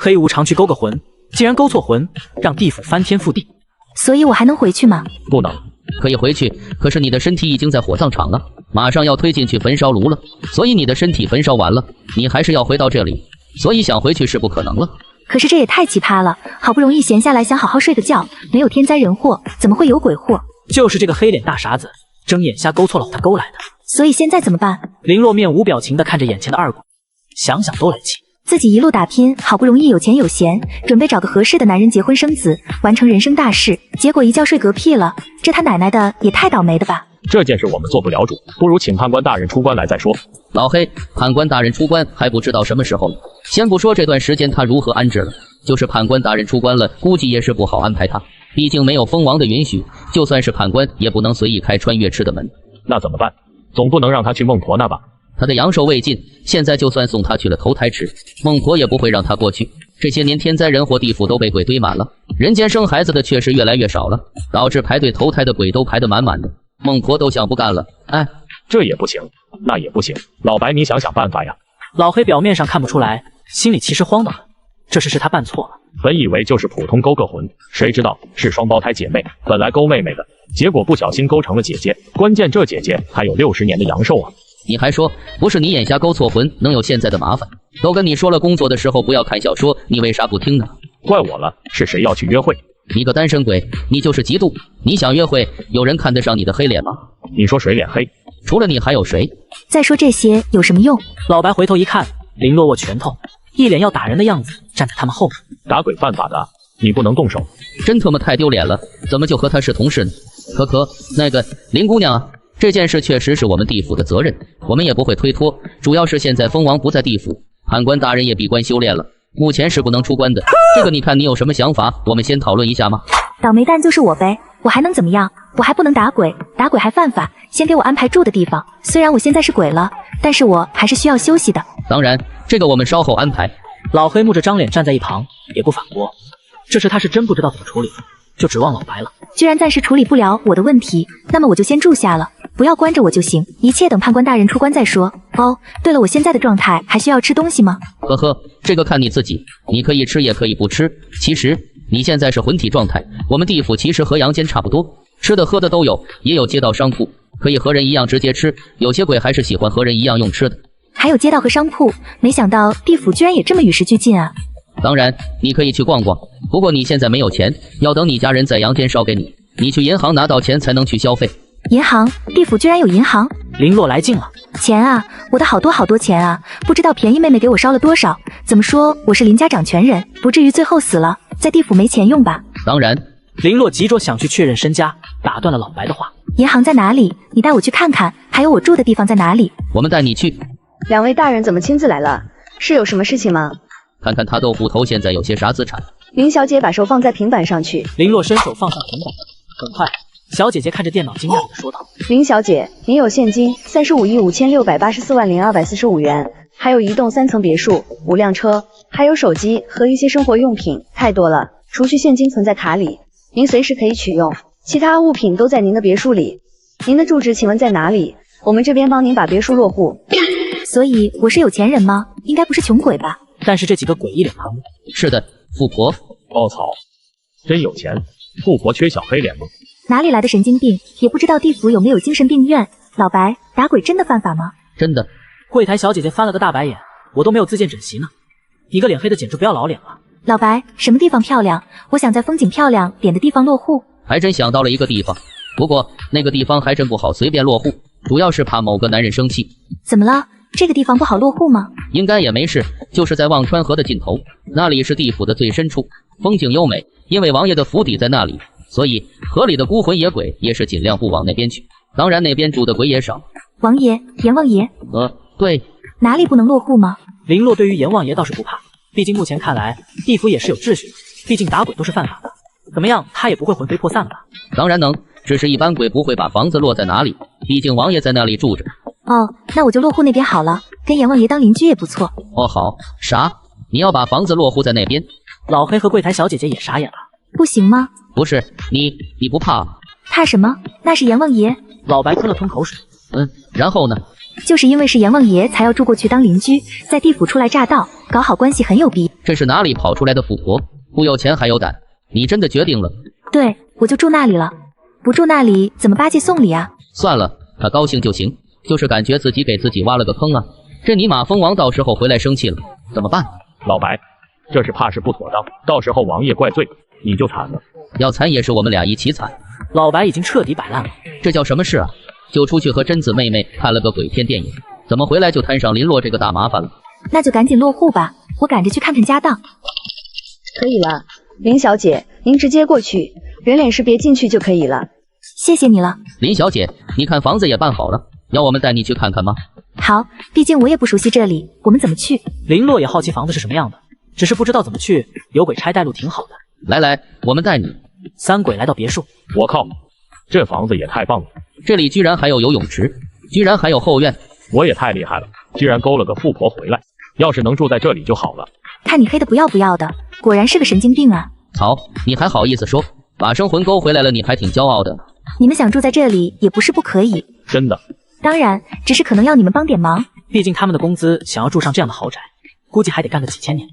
黑无常去勾个魂，竟然勾错魂，让地府翻天覆地。所以我还能回去吗？不能。可以回去，可是你的身体已经在火葬场了，马上要推进去焚烧炉了，所以你的身体焚烧完了，你还是要回到这里，所以想回去是不可能了。可是这也太奇葩了，好不容易闲下来想好好睡个觉，没有天灾人祸，怎么会有鬼祸？就是这个黑脸大傻子，睁眼瞎勾错了他勾来的。所以现在怎么办？林洛面无表情地看着眼前的二鬼，想想都来气。自己一路打拼，好不容易有钱有闲，准备找个合适的男人结婚生子，完成人生大事，结果一觉睡嗝屁了，这他奶奶的也太倒霉的吧！这件事我们做不了主，不如请判官大人出关来再说。老黑，判官大人出关还不知道什么时候呢。先不说这段时间他如何安置了，就是判官大人出关了，估计也是不好安排他，毕竟没有蜂王的允许，就算是判官也不能随意开穿越池的门。那怎么办？总不能让他去孟婆那吧？他的阳寿未尽，现在就算送他去了投胎池，孟婆也不会让他过去。这些年天灾人祸，地府都被鬼堆满了，人间生孩子的确实越来越少了，导致排队投胎的鬼都排得满满的，孟婆都想不干了。哎，这也不行，那也不行，老白你想想办法呀。老黑表面上看不出来，心里其实慌得很，这事是他办错了。本以为就是普通勾个魂，谁知道是双胞胎姐妹，本来勾妹妹的，结果不小心勾成了姐姐，关键这姐姐还有60年的阳寿啊。你还说不是你眼瞎勾错魂，能有现在的麻烦？都跟你说了，工作的时候不要看小说，你为啥不听呢？怪我了，是谁要去约会？你个单身鬼，你就是嫉妒。你想约会，有人看得上你的黑脸吗？你说谁脸黑？除了你还有谁？再说这些有什么用？老白回头一看，林洛握拳头，一脸要打人的样子，站在他们后面。打鬼犯法的，你不能动手。真他妈太丢脸了，怎么就和他是同事呢？可，那个林姑娘啊，这件事确实是我们地府的责任，我们也不会推脱。主要是现在蜂王不在地府，判官大人也闭关修炼了，目前是不能出关的。这个你看你有什么想法？我们先讨论一下吗？倒霉蛋就是我呗，我还能怎么样？我还不能打鬼，打鬼还犯法。先给我安排住的地方，虽然我现在是鬼了，但是我还是需要休息的。当然，这个我们稍后安排。老黑木着张脸站在一旁，也不反驳。这事他是真不知道怎么处理，就指望老白了。居然暂时处理不了我的问题，那么我就先住下了，不要关着我就行，一切等判官大人出关再说。哦，对了，我现在的状态还需要吃东西吗？呵呵，这个看你自己，你可以吃也可以不吃。其实你现在是魂体状态，我们地府其实和阳间差不多，吃的喝的都有，也有街道商铺，可以和人一样直接吃，有些鬼还是喜欢和人一样用吃的。还有街道和商铺，没想到地府居然也这么与时俱进啊！当然，你可以去逛逛，不过你现在没有钱，要等你家人在阳间烧给你，你去银行拿到钱才能去消费。银行？地府居然有银行？林洛来劲了。钱啊，我的好多好多钱啊！不知道便宜妹妹给我烧了多少。怎么说，我是林家掌权人，不至于最后死了，在地府没钱用吧？当然。林洛急着想去确认身家，打断了老白的话。银行在哪里？你带我去看看，还有我住的地方在哪里？我们带你去。两位大人怎么亲自来了？是有什么事情吗？看看他豆腐头现在有些啥资产。林小姐把手放在平板上去。林洛伸手放上平板，很快小姐姐看着电脑惊讶地说道：林小姐，您有现金35亿5684万0245元，还有一栋3层别墅，5辆车，还有手机和一些生活用品，太多了，除去现金存在卡里，您随时可以取用，其他物品都在您的别墅里。您的住址请问在哪里？我们这边帮您把别墅落户。所以我是有钱人吗？应该不是穷鬼吧？但是这几个鬼一脸麻木。是的，富婆。哦操，真有钱。富婆缺小黑脸吗？哪里来的神经病？也不知道地府有没有精神病院。老白，打鬼真的犯法吗？真的。柜台小姐姐翻了个大白眼，我都没有自荐整形呢，你个脸黑的简直不要老脸了。老白，什么地方漂亮？我想在风景漂亮点的地方落户。还真想到了一个地方，不过那个地方还真不好随便落户，主要是怕某个男人生气。怎么了？这个地方不好落户吗？应该也没事，就是在忘川河的尽头，那里是地府的最深处，风景优美，因为王爷的府邸在那里，所以河里的孤魂野鬼也是尽量不往那边去，当然那边住的鬼也少。王爷，阎王爷？对。哪里不能落户吗？林洛对于阎王爷倒是不怕，毕竟目前看来地府也是有秩序的，毕竟打鬼都是犯法的，怎么样他也不会魂飞魄散吧？当然能，只是一般鬼不会把房子落在哪里，毕竟王爷在那里住着。哦，那我就落户那边好了，跟阎王爷当邻居也不错。哦好，啥？你要把房子落户在那边？老黑和柜台小姐姐也傻眼了。不行吗？不是，你不怕？怕什么？那是阎王爷。老白吞了吞口水。然后呢？就是因为是阎王爷才要住过去当邻居，在地府初来乍到，搞好关系很有必要。这是哪里跑出来的富婆？不有钱还有胆？你真的决定了？对，我就住那里了，不住那里怎么巴结送礼啊？算了，他高兴就行，就是感觉自己给自己挖了个坑啊。这尼玛蜂王到时候回来生气了，怎么办？老白，这是怕是不妥当，到时候王爷怪罪，你就惨了。要惨也是我们俩一起惨。老白已经彻底摆烂了，这叫什么事啊？就出去和贞子妹妹看了个鬼片电影，怎么回来就摊上林洛这个大麻烦了？那就赶紧落户吧，我赶着去看看家当。可以了，林小姐，您直接过去，人脸识别进去就可以了。谢谢你了。林小姐，你看房子也办好了，要我们带你去看看吗？好，毕竟我也不熟悉这里，我们怎么去？林洛也好奇房子是什么样的，只是不知道怎么去，有鬼差带路挺好的。来来，我们带你。三鬼来到别墅，我靠，这房子也太棒了，这里居然还有游泳池，居然还有后院，我也太厉害了，居然勾了个富婆回来，要是能住在这里就好了。看你黑的不要不要的，果然是个神经病啊！操，你还好意思说？把生魂勾回来了，你还挺骄傲的。你们想住在这里也不是不可以，真的？当然，只是可能要你们帮点忙。毕竟他们的工资想要住上这样的豪宅，估计还得干个几千年，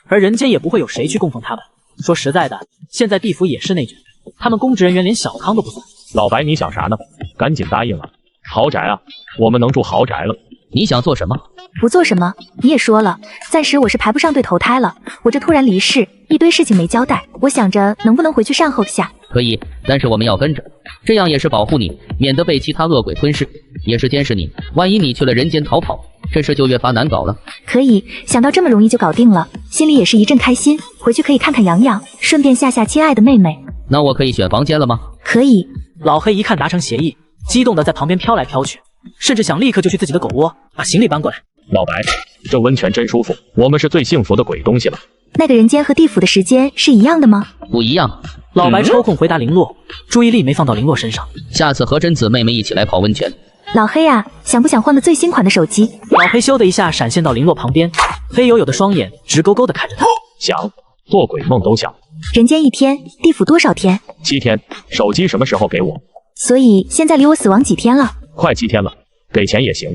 而人间也不会有谁去供奉他们。说实在的，现在地府也是内卷，他们公职人员连小康都不算。老白，你想啥呢？赶紧答应啊！豪宅啊，我们能住豪宅了。你想做什么？不做什么，你也说了，暂时我是排不上队投胎了。我这突然离世，一堆事情没交代，我想着能不能回去善后下。可以，但是我们要跟着，这样也是保护你，免得被其他恶鬼吞噬，也是监视你。万一你去了人间逃跑，这事就越发难搞了。可以，想到这么容易就搞定了，心里也是一阵开心。回去可以看看洋洋，顺便吓吓亲爱的妹妹。那我可以选房间了吗？可以。老黑一看达成协议，激动的在旁边飘来飘去，甚至想立刻就去自己的狗窝，把行李搬过来。老白，这温泉真舒服，我们是最幸福的鬼东西了。那个人间和地府的时间是一样的吗？不一样。老白抽空回答林洛，注意力没放到林洛身上。下次和贞子妹妹一起来泡温泉。老黑啊，想不想换个最新款的手机？老黑咻的一下闪现到林洛旁边，黑黝黝的双眼直勾勾的看着他。想，做鬼梦都想。人间1天，地府多少天？7天。手机什么时候给我？所以现在离我死亡几天了？快7天了，给钱也行。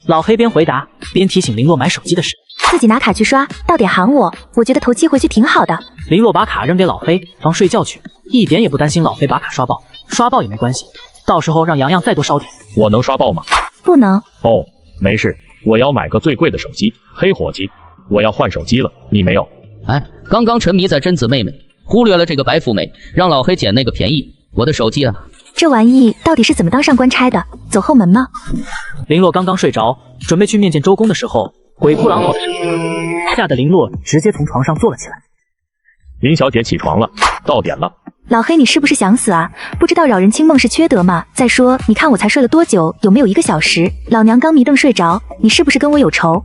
老黑边回答边提醒林洛买手机的事。自己拿卡去刷，到点喊我，我觉得头七回去挺好的。林洛把卡扔给老黑，防睡觉去，一点也不担心老黑把卡刷爆，刷爆也没关系，到时候让洋洋再多烧点。我能刷爆吗？不能。哦，没事，我要买个最贵的手机，黑伙计，我要换手机了，你没有？哎，刚刚沉迷在贞子妹妹，忽略了这个白富美，让老黑捡那个便宜。我的手机啊，这玩意到底是怎么当上官差的？走后门吗？林洛刚刚睡着，准备去面见周公的时候，鬼哭狼嚎的声音，吓得林洛直接从床上坐了起来。林小姐起床了，到点了。老黑，你是不是想死啊？不知道扰人清梦是缺德吗？再说，你看我才睡了多久？有没有1个小时？老娘刚迷瞪睡着，你是不是跟我有仇？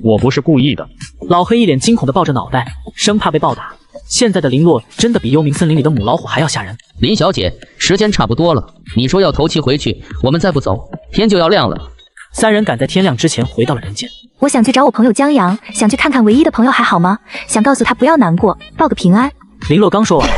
我不是故意的。老黑一脸惊恐的抱着脑袋，生怕被暴打。现在的林洛真的比幽冥森林里的母老虎还要吓人。林小姐，时间差不多了，你说要头七回去，我们再不走，天就要亮了。三人赶在天亮之前回到了人间。我想去找我朋友江阳，想去看看唯一的朋友还好吗？想告诉他不要难过，报个平安。林洛刚说完，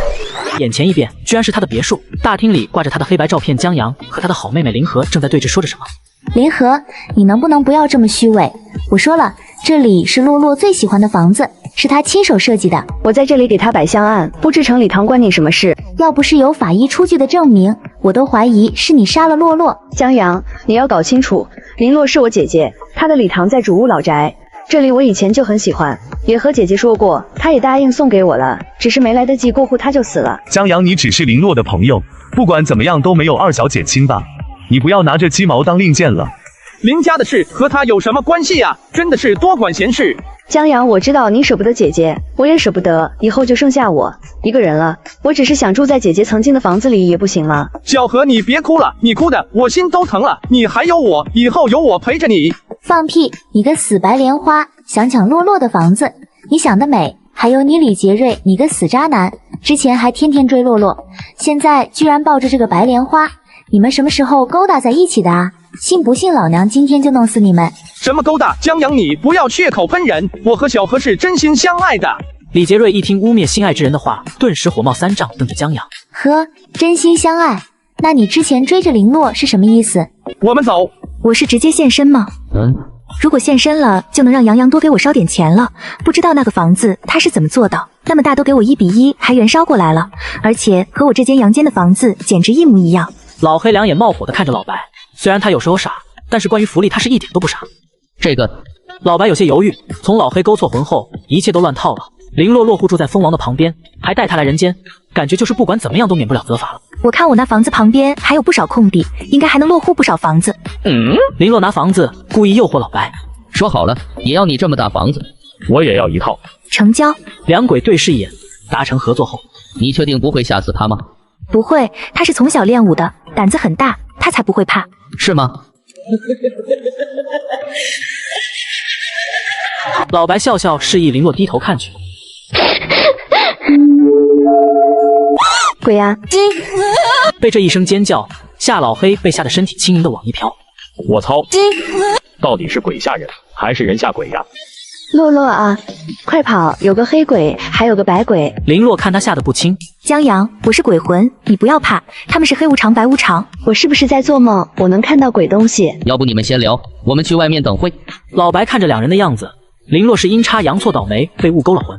眼前一变，居然是他的别墅。大厅里挂着他的黑白照片，江阳和他的好妹妹林禾正在对峙说着什么。林禾，你能不能不要这么虚伪？我说了，这里是洛洛最喜欢的房子，是他亲手设计的。我在这里给他摆香案，布置成礼堂，关你什么事？要不是有法医出具的证明，我都怀疑是你杀了洛洛。江阳，你要搞清楚，林洛是我姐姐，她的礼堂在主屋老宅，这里我以前就很喜欢，也和姐姐说过，她也答应送给我了，只是没来得及过户，她就死了。江阳，你只是林洛的朋友，不管怎么样都没有二小姐亲吧？你不要拿着鸡毛当令箭了。林家的事和他有什么关系呀？真的是多管闲事。江阳，我知道你舍不得姐姐，我也舍不得，以后就剩下我一个人了。我只是想住在姐姐曾经的房子里，也不行吗？小何，你别哭了，你哭的我心都疼了。你还有我，以后有我陪着你。放屁！你个死白莲花，想抢洛洛的房子，你想得美！还有你李杰瑞，你个死渣男，之前还天天追洛洛，现在居然抱着这个白莲花，你们什么时候勾搭在一起的啊？信不信老娘今天就弄死你们？什么勾搭？江阳，你不要血口喷人，我和小何是真心相爱的。李杰瑞一听污蔑心爱之人的话，顿时火冒三丈，瞪着江阳。呵，真心相爱？那你之前追着林洛是什么意思？我们走。我是直接现身吗？如果现身了，就能让杨洋多给我烧点钱了。不知道那个房子他是怎么做到，那么大都给我1比1，还原烧过来了，而且和我这间阳间的房子简直一模一样。老黑两眼冒火的看着老白，虽然他有时候傻，但是关于福利他是一点都不傻。这个，老白有些犹豫。从老黑勾错魂后，一切都乱套了。林洛落户住在蜂王的旁边，还带他来人间，感觉就是不管怎么样都免不了责罚了。我看我那房子旁边还有不少空地，应该还能落户不少房子。林洛拿房子故意诱惑老白，说好了也要你这么大房子，我也要一套。成交。两鬼对视一眼，达成合作后，你确定不会吓死他吗？不会，他是从小练武的，胆子很大，他才不会怕。是吗？老白笑笑示意林洛低头看去。鬼呀！被这一声尖叫吓老黑，被吓得身体轻盈的往一飘。我操！到底是鬼吓人还是人吓鬼呀？洛洛啊，快跑！有个黑鬼，还有个白鬼。林洛看他吓得不轻。江阳，我是鬼魂，你不要怕，他们是黑无常、白无常。我是不是在做梦？我能看到鬼东西。要不你们先聊，我们去外面等会。老白看着两人的样子，林洛是阴差阳错倒霉被误勾了魂，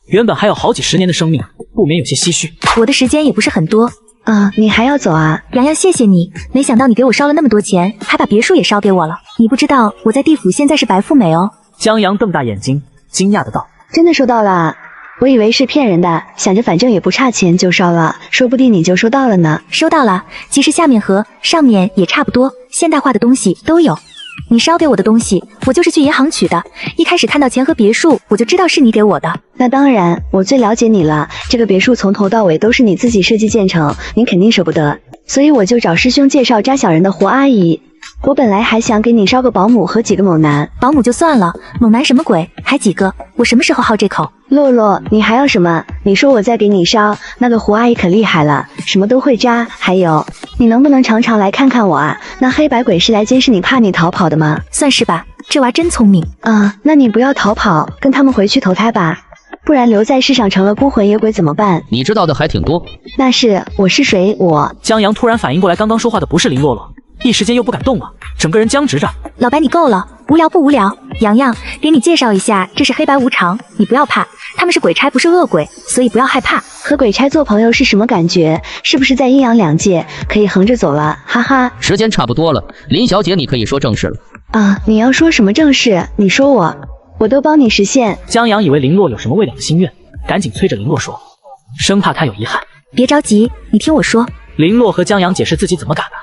原本还有好几十年的生命，不免有些唏嘘。我的时间也不是很多。你还要走啊？洋洋，谢谢你，没想到你给我烧了那么多钱，还把别墅也烧给我了。你不知道我在地府现在是白富美哦。江阳瞪大眼睛，惊讶的道：“真的收到了？我以为是骗人的，想着反正也不差钱就烧了，说不定你就收到了呢。收到了，其实下面和上面也差不多，现代化的东西都有。你烧给我的东西，我就是去银行取的。一开始看到钱和别墅，我就知道是你给我的。那当然，我最了解你了。这个别墅从头到尾都是你自己设计建成，你肯定舍不得，所以我就找师兄介绍扎小人的胡阿姨。我本来还想给你烧个保姆和几个猛男，保姆就算了，猛男什么鬼？还几个？我什么时候好这口？洛洛，你还要什么？你说我再给你烧，那个胡阿姨可厉害了，什么都会扎。还有，你能不能常常来看看我啊？那黑白鬼是来监视你，怕你逃跑的吗？算是吧，这娃真聪明。那你不要逃跑，跟他们回去投胎吧，不然留在世上成了孤魂野鬼怎么办？你知道的还挺多。那是，我是谁？我……江阳突然反应过来，刚刚说话的不是林洛洛。一时间又不敢动了，整个人僵直着。老白，你够了，无聊不无聊？洋洋，给你介绍一下，这是黑白无常，你不要怕，他们是鬼差，不是恶鬼，所以不要害怕。和鬼差做朋友是什么感觉？是不是在阴阳两界可以横着走了？哈哈。时间差不多了，林小姐，你可以说正事了。你要说什么正事？你说我都帮你实现。江阳以为林洛有什么未了的心愿，赶紧催着林洛说，生怕他有遗憾。别着急，你听我说。林洛和江阳解释自己怎么赶的。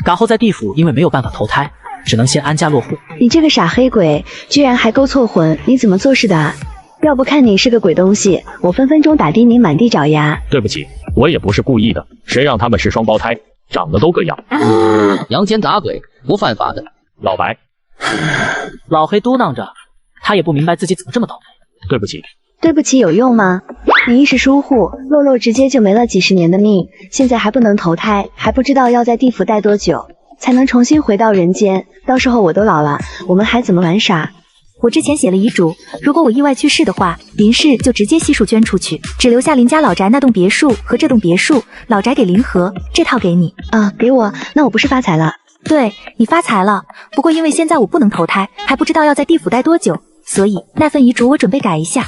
赶后在地府，因为没有办法投胎，只能先安家落户。你这个傻黑鬼，居然还勾错魂，你怎么做事的啊？要不看你是个鬼东西，我分分钟打的你满地找牙。对不起，我也不是故意的，谁让他们是双胞胎，长得都个样。阳间打鬼不犯法的。老白，老黑嘟囔着，他也不明白自己怎么这么倒霉。对不起。对不起有用吗？你一时疏忽，洛洛直接就没了几十年的命，现在还不能投胎，还不知道要在地府待多久才能重新回到人间，到时候我都老了，我们还怎么玩耍？我之前写了遗嘱，如果我意外去世的话，林氏就直接悉数捐出去，只留下林家老宅那栋别墅和这栋别墅，老宅给林和，这套给你。给我，那我不是发财了？对，你发财了，不过因为现在我不能投胎，还不知道要在地府待多久，所以那份遗嘱我准备改一下。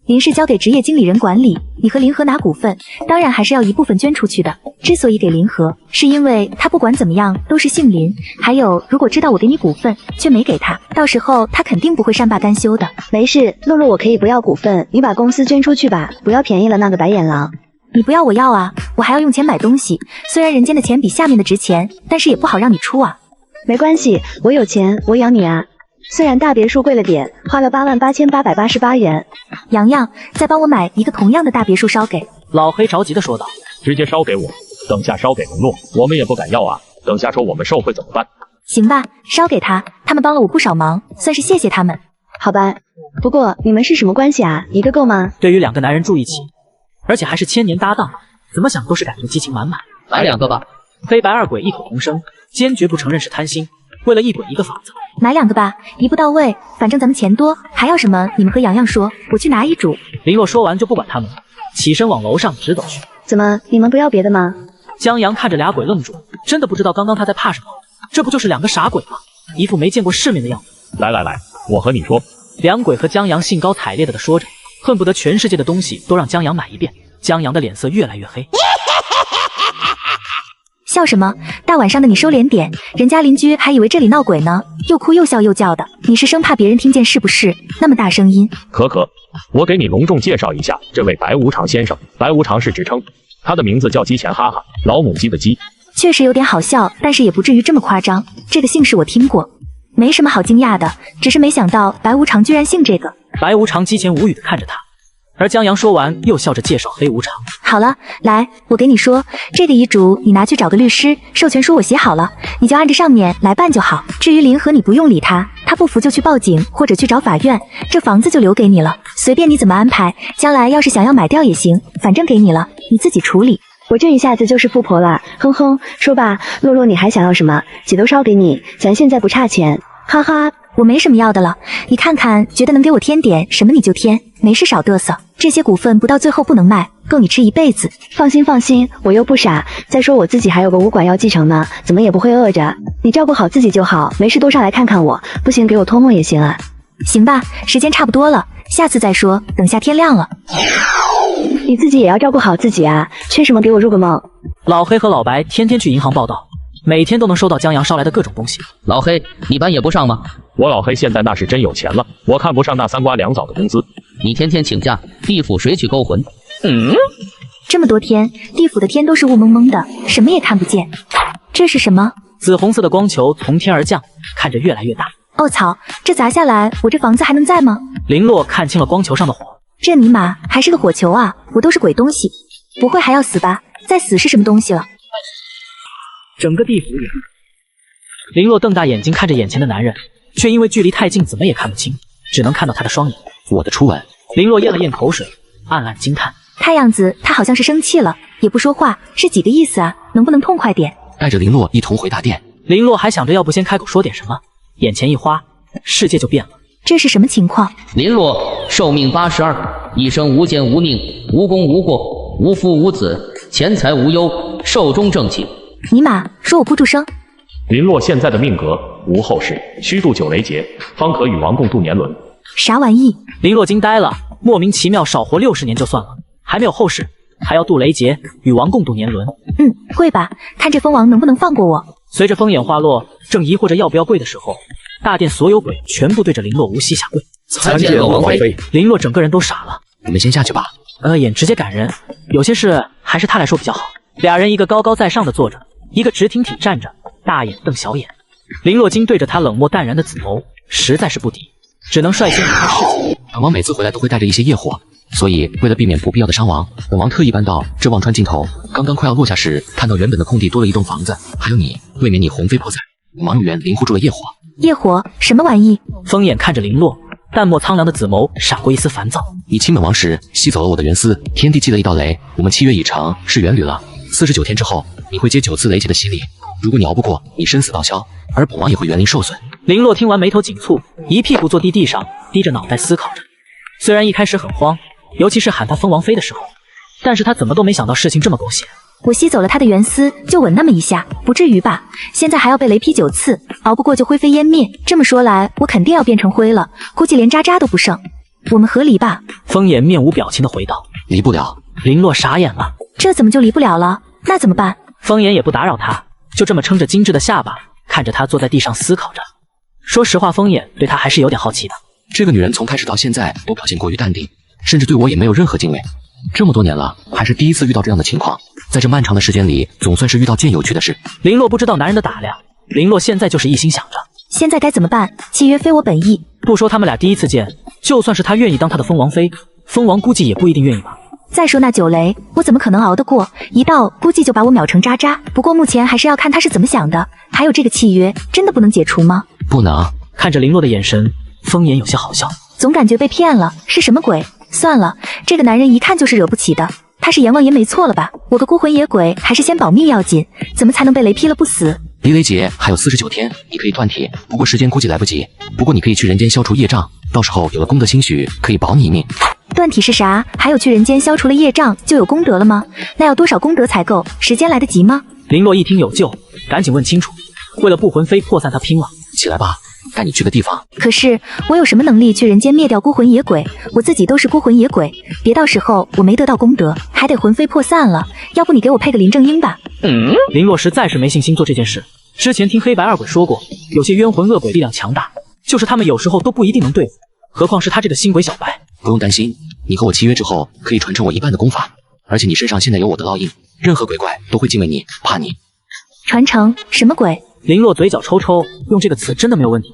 林氏交给职业经理人管理，你和林和拿股份，当然还是要一部分捐出去的。之所以给林和，是因为他不管怎么样都是姓林，还有如果知道我给你股份却没给他，到时候他肯定不会善罢甘休的。没事，洛洛我可以不要股份，你把公司捐出去吧，不要便宜了那个白眼狼。你不要我要啊，我还要用钱买东西，虽然人间的钱比下面的值钱，但是也不好让你出啊。没关系，我有钱，我养你啊。虽然大别墅贵了点，花了88888元。洋洋，再帮我买一个同样的大别墅烧给。老黑着急的说道。直接烧给我，等下烧给林洛，我们也不敢要啊。等下说我们受贿怎么办？行吧，烧给他，他们帮了我不少忙，算是谢谢他们。好吧，不过你们是什么关系啊？一个够吗？对于两个男人住一起，而且还是千年搭档，怎么想都是感觉激情满满。来两个吧。黑白二鬼异口同声，坚决不承认是贪心。为了一鬼一个法子，买两个吧，一步到位，反正咱们钱多，还要什么你们和洋洋说，我去拿遗嘱。林洛说完就不管他们了，起身往楼上直走去。怎么，你们不要别的吗？江阳看着俩鬼愣住，真的不知道刚刚他在怕什么，这不就是两个傻鬼吗？一副没见过世面的样子。来来来，我和你说。两鬼和江阳兴高采烈地说着，恨不得全世界的东西都让江阳买一遍。江阳的脸色越来越黑。笑什么？大晚上的你收敛点，人家邻居还以为这里闹鬼呢，又哭又笑又叫的，你是生怕别人听见是不是？那么大声音。可，我给你隆重介绍一下这位白无常先生。白无常是职称，他的名字叫鸡钱哈哈，老母鸡的鸡。确实有点好笑，但是也不至于这么夸张。这个姓氏我听过，没什么好惊讶的，只是没想到白无常居然姓这个。白无常鸡钱无语地看着他，而江阳说完又笑着介绍黑无常。好了，来，我给你说，这个遗嘱你拿去找个律师，授权书我写好了，你就按着上面来办就好。至于林和，你不用理他，他不服就去报警或者去找法院，这房子就留给你了，随便你怎么安排。将来要是想要买掉也行，反正给你了，你自己处理。我这一下子就是富婆了，哼哼，说吧，洛洛，你还想要什么？姐都烧给你，咱现在不差钱，哈哈。我没什么要的了，你看看，觉得能给我添点什么你就添，没事少嘚瑟。这些股份不到最后不能卖，够你吃一辈子。放心，我又不傻。再说我自己还有个武馆要继承呢，怎么也不会饿着。你照顾好自己就好，没事多上来看看我，不行给我托梦也行啊。行吧，时间差不多了，下次再说，等下天亮了。你自己也要照顾好自己啊，缺什么给我入个梦。老黑和老白天天去银行报到，每天都能收到江阳捎来的各种东西。老黑，你班也不上吗？我老黑现在那是真有钱了，我看不上那3瓜2枣的工资。你天天请假，地府谁去勾魂？这么多天，地府的天都是雾蒙蒙的，什么也看不见。这是什么？紫红色的光球从天而降，看着越来越大。哦操，这砸下来，我这房子还能在吗？林洛看清了光球上的火，这尼玛还是个火球啊！我都是鬼东西，不会还要死吧？再死是什么东西了？整个地府也。林洛瞪大眼睛看着眼前的男人，却因为距离太近，怎么也看不清，只能看到他的双眼。我的初吻。林洛咽了咽口水，暗暗惊叹。看样子他好像是生气了，也不说话，是几个意思啊？能不能痛快点？带着林洛一同回大殿。林洛还想着要不先开口说点什么，眼前一花，世界就变了。这是什么情况？林洛寿命82，一生无奸无佞，无功无过，无夫无子，钱财无忧，寿终正寝。尼玛，说我不出声。林洛现在的命格无后世，虚度9雷劫，方可与王共度年轮。啥玩意？林洛惊呆了，莫名其妙少活60年就算了，还没有后世，还要渡雷劫，与王共度年轮。跪吧，看这蜂王能不能放过我。随着风眼化落，正疑惑着要不要跪的时候，大殿所有鬼全部对着林洛无膝下跪。参见了王妃。林洛整个人都傻了。你们先下去吧。眼直接赶人，有些事还是他来说比较好。俩人一个高高在上的坐着，一个直挺挺站着，大眼瞪小眼。林洛金对着他冷漠淡然的紫眸，实在是不敌，只能率先离开事情。本王每次回来都会带着一些业火，所以为了避免不必要的伤亡，本王特意搬到这忘川尽头。刚刚快要落下时，看到原本的空地多了一栋房子，还有你，为免你魂飞魄散，本王用元灵护住了业火。业火？什么玩意？风眼看着林洛，淡漠苍凉的紫眸闪过一丝烦躁。你亲本王时吸走了我的元丝，天地记了一道雷，我们契约已成，是元旅了。49天之后，你会接9次雷劫的洗礼，如果你熬不过，你生死道消，而本王也会元灵受损。林洛听完眉头紧蹙，一屁股坐地上，低着脑袋思考着。虽然一开始很慌，尤其是喊他封王妃的时候，但是他怎么都没想到事情这么狗血。我吸走了他的元丝，就吻那么一下，不至于吧？现在还要被雷劈9次，熬不过就灰飞烟灭。这么说来，我肯定要变成灰了，估计连渣渣都不剩。我们和离吧？风眼面无表情的回道。离不了。林洛傻眼了，这怎么就离不了了？那怎么办？风眼也不打扰他，就这么撑着精致的下巴，看着他坐在地上思考着。说实话，风眼对他还是有点好奇的。这个女人从开始到现在都表现过于淡定，甚至对我也没有任何敬畏。这么多年了，还是第一次遇到这样的情况。在这漫长的时间里，总算是遇到件有趣的事。林洛不知道男人的打量，林洛现在就是一心想着现在该怎么办？契约非我本意。不说他们俩第一次见，就算是他愿意当他的封王妃，封王估计也不一定愿意吧。再说那9雷，我怎么可能熬得过？一到估计就把我秒成渣渣。不过目前还是要看他是怎么想的。还有这个契约，真的不能解除吗？不能。看着林洛的眼神，风眼有些好笑，总感觉被骗了，是什么鬼？算了，这个男人一看就是惹不起的。他是阎王爷没错了吧？我个孤魂野鬼，还是先保命要紧。怎么才能被雷劈了不死？离雷劫还有49天，你可以断铁，不过时间估计来不及。不过你可以去人间消除业障，到时候有了功德兴许，可以保你一命。断体是啥？还有去人间消除了业障就有功德了吗？那要多少功德才够？时间来得及吗？林洛一听有救，赶紧问清楚。为了不魂飞魄散他拼了，起来吧，带你去个地方。可是我有什么能力去人间灭掉孤魂野鬼？我自己都是孤魂野鬼，别到时候我没得到功德，还得魂飞魄散了。要不你给我配个林正英吧？林洛实在是没信心做这件事。之前听黑白二鬼说过，有些冤魂恶鬼力量强大，就是他们有时候都不一定能对付，何况是他这个新鬼小白。不用担心，你和我契约之后，可以传承我一半的功法，而且你身上现在有我的烙印，任何鬼怪都会敬畏你，怕你。传承什么鬼？林洛嘴角抽抽，用这个词真的没有问题。